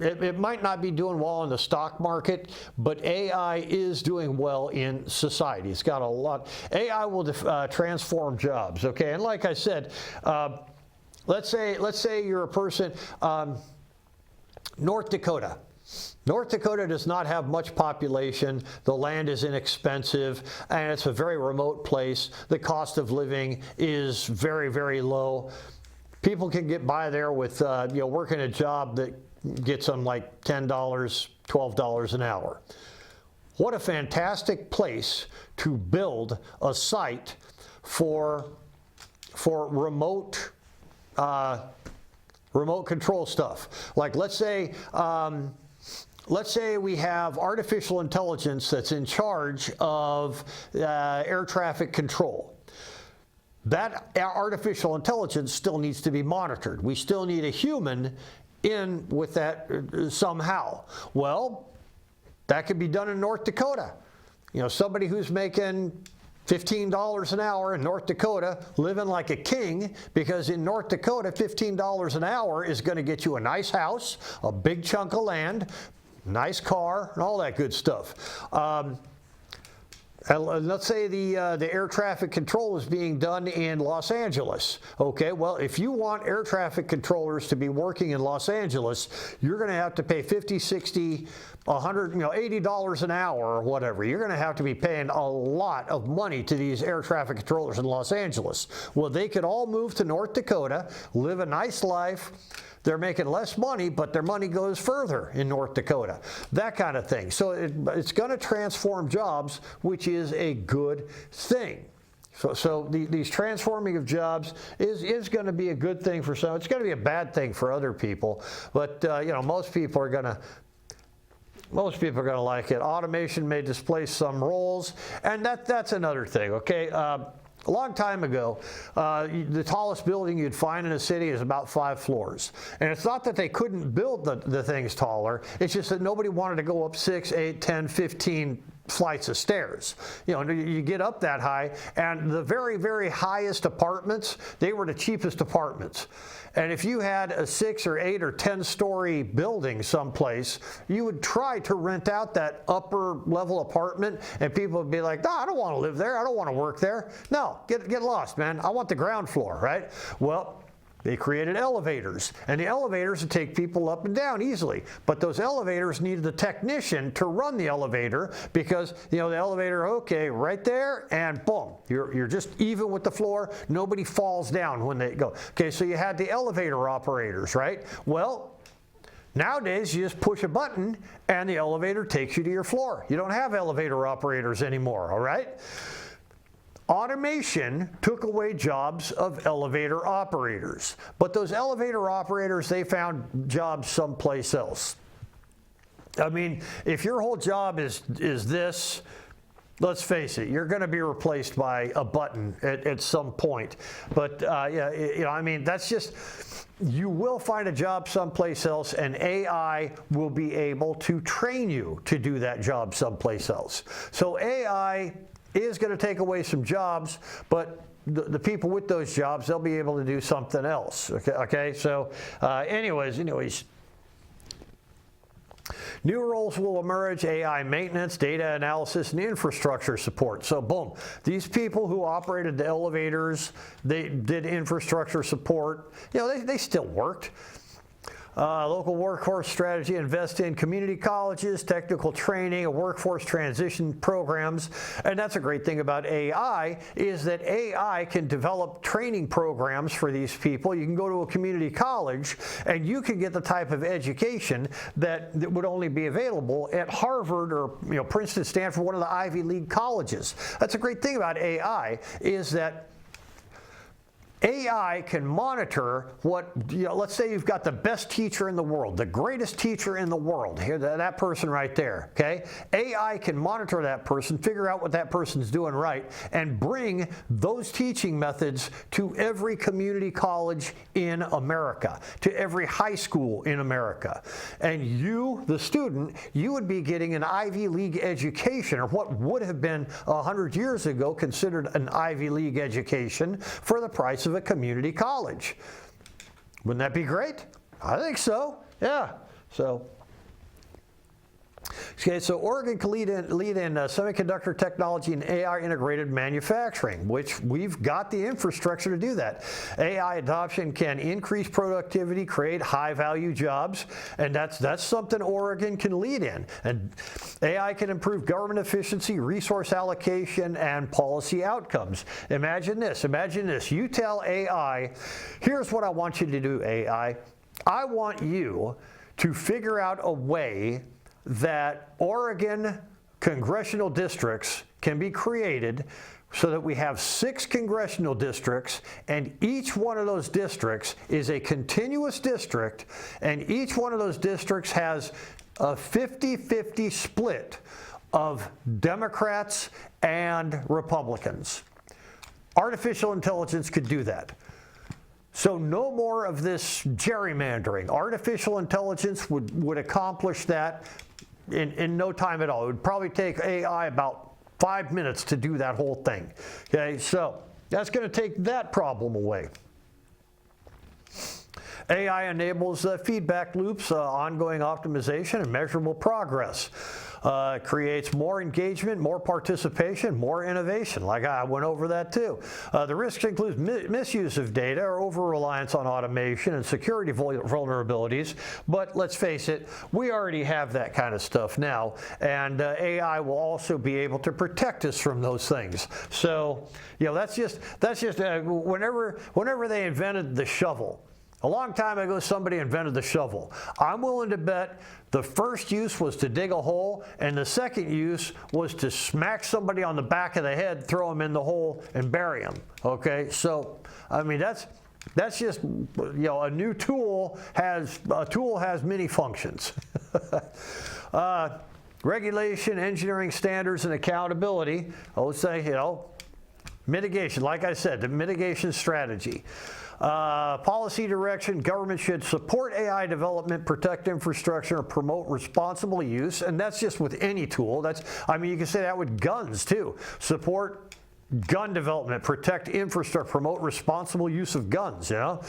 It might not be doing well in the stock market, but AI is doing well in society. It's got a lot. AI will transform jobs, okay? And like I said, let's say you're a person, North Dakota. North Dakota does not have much population. The land is inexpensive, and it's a very remote place. The cost of living is very, very low. people can get by there with working a job that gets them like $10, $12 an hour. What a fantastic place to build a site for remote control stuff. Like let's say we have artificial intelligence that's in charge of air traffic control. That artificial intelligence still needs to be monitored. We still need a human in with that somehow. Well, that could be done in North Dakota. Somebody who's making $15 an hour in North Dakota, living like a king, because in North Dakota, $15 an hour is going to get you a nice house, a big chunk of land, nice car, and all that good stuff. And let's say the air traffic control is being done in Los Angeles. Okay, well, if you want air traffic controllers to be working in Los Angeles, you're going to have to pay $50, $60, $100, $80 an hour or whatever. You're going to have to be paying a lot of money to these air traffic controllers in Los Angeles. Well, they could all move to North Dakota, live a nice life. They're making less money, but their money goes further in North Dakota. That kind of thing. So it's going to transform jobs, which is a good thing. So these transforming of jobs is going to be a good thing for some. It's going to be a bad thing for other people. But most people are going to like it. Automation may displace some roles, and that's another thing. Okay. A long time ago, the tallest building you'd find in a city is about 5 floors. And it's not that they couldn't build the things taller, it's just that nobody wanted to go up 6, 8, 10, 15 flights of stairs. You get up that high, and the very, very highest apartments, they were the cheapest apartments. And if you had a 6 or 8 or 10-story building someplace, you would try to rent out that upper level apartment, and people would be like, "No, I don't want to live there. I don't want to work there." No, get lost, man. I want the ground floor, right? Well, they created elevators, and the elevators would take people up and down easily. But those elevators needed a technician to run the elevator because, the elevator, okay, right there, and boom, you're just even with the floor. Nobody falls down when they go. Okay, so you had the elevator operators, right? Well, nowadays, you just push a button, and the elevator takes you to your floor. You don't have elevator operators anymore, all right? Automation took away jobs of elevator operators, but those elevator operators, they found jobs someplace else. I mean, if your whole job is this, let's face it, you're going to be replaced by a button at some point. But that's just, you will find a job someplace else, and AI will be able to train you to do that job someplace else. So AI is going to take away some jobs, but the people with those jobs, they'll be able to do something else. Okay? So anyways, new roles will emerge: AI maintenance, data analysis, and infrastructure support. So boom, these people who operated the elevators, they did infrastructure support, they still worked. Local workforce strategy, invest in community colleges, technical training, workforce transition programs. And that's a great thing about AI, is that AI can develop training programs for these people. You can go to a community college and you can get the type of education that would only be available at Harvard or Princeton, Stanford, one of the Ivy League colleges. That's a great thing about AI, is that AI can monitor what, let's say you've got the best teacher in the world, the greatest teacher in the world, here, that person right there, okay? AI can monitor that person, figure out what that person's doing right, and bring those teaching methods to every community college in America, to every high school in America. And you, the student, you would be getting an Ivy League education, or what would have been 100 years ago considered an Ivy League education, for the price of a community college. Wouldn't that be great? I think so. Yeah. So Okay, so Oregon can lead in semiconductor technology and AI integrated manufacturing, which we've got the infrastructure to do that. AI adoption can increase productivity, create high-value jobs, and that's something Oregon can lead in. And AI can improve government efficiency, resource allocation, and policy outcomes. Imagine this. Imagine this. You tell AI, here's what I want you to do, AI. I want you to figure out a way that Oregon congressional districts can be created so that we have 6 congressional districts, and each one of those districts is a continuous district, and each one of those districts has a 50-50 split of Democrats and Republicans. Artificial intelligence could do that. So no more of this gerrymandering. Artificial intelligence would accomplish that in no time at all. It would probably take AI about 5 minutes to do that whole thing. Okay, so that's going to take that problem away. AI enables feedback loops, ongoing optimization, and measurable progress. Creates more engagement, more participation, more innovation. Like I went over that too. The risks include misuse of data or over-reliance on automation and security vulnerabilities. But let's face it, we already have that kind of stuff now. And AI will also be able to protect us from those things. So, you know, that's just whenever they invented the shovel. A long time ago, somebody invented the shovel. I'm willing to bet the first use was to dig a hole, and the second use was to smack somebody on the back of the head, throw them in the hole, and bury them. Okay, so I mean that's just, you know, a new tool has many functions. Regulation, engineering standards, and accountability. I would say, you know, mitigation. Like I said, the mitigation strategy. Policy direction, government should support AI development, protect infrastructure, and promote responsible use. And that's just with any tool. I mean, you can say that with guns too. Support gun development, protect infrastructure, promote responsible use of guns, you know.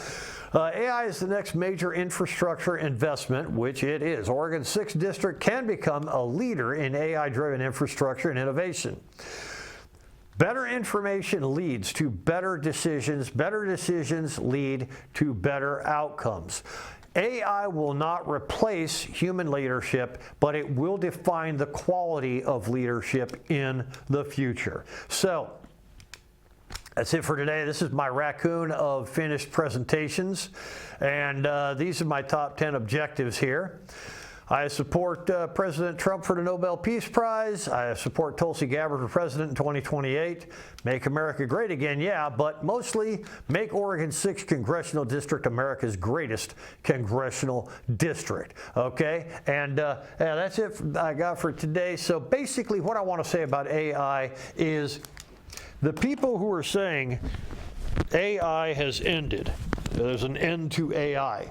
AI is the next major infrastructure investment, which it is. Oregon's 6th district can become a leader in AI-driven infrastructure and innovation. Better information leads to better decisions. Better decisions lead to better outcomes. AI will not replace human leadership, but it will define the quality of leadership in the future. So that's it for today. This is my raccoon of finished presentations, and these are my top 10 objectives here. I support President Trump for the Nobel Peace Prize. I support Tulsi Gabbard for president in 2028. Make America great again, yeah, but mostly make Oregon's 6th congressional district America's greatest congressional district. Okay, and yeah, that's it I got for today. So basically, what I want to say about AI is the people who are saying AI has ended. There's an end to AI.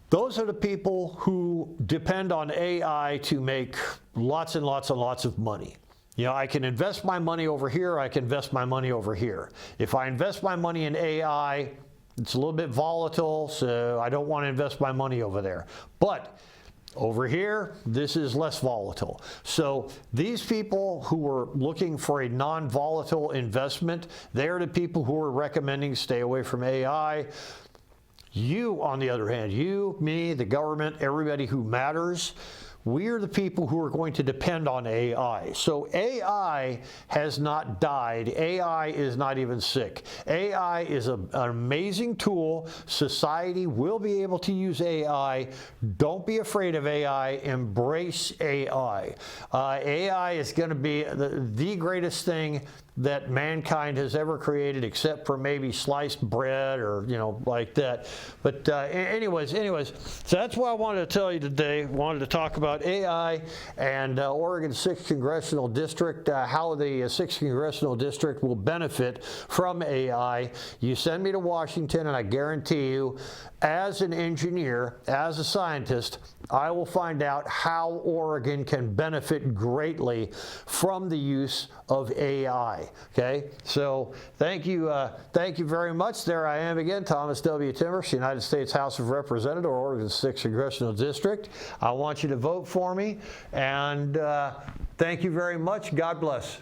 Those are the people who depend on AI to make lots and lots and lots of money. You know, I can invest my money over here, I can invest my money over here. If I invest my money in AI, it's a little bit volatile, so I don't want to invest my money over there. But over here, this is less volatile. So these people who are looking for a non-volatile investment, they're the people who are recommending stay away from AI. You, on the other hand, you, me, the government, everybody who matters, we're the people who are going to depend on AI. So AI has not died. AI is not even sick. AI is an amazing tool. Society will be able to use AI. Don't be afraid of AI. Embrace AI. AI is going to be the greatest thing that mankind has ever created, except for maybe sliced bread or, you know, like that. But anyways, so that's what I wanted to tell you today. Wanted to talk about AI and Oregon's 6th congressional district, how the 6th congressional district will benefit from AI. You send me to Washington, and I guarantee you, as an engineer, as a scientist, I will find out how Oregon can benefit greatly from the use of AI. Okay, so thank you very much. There I am again, Thomas W. Timbrooks, United States House of Representatives, Oregon 6th Congressional District. I want you to vote for me, and thank you very much. God bless.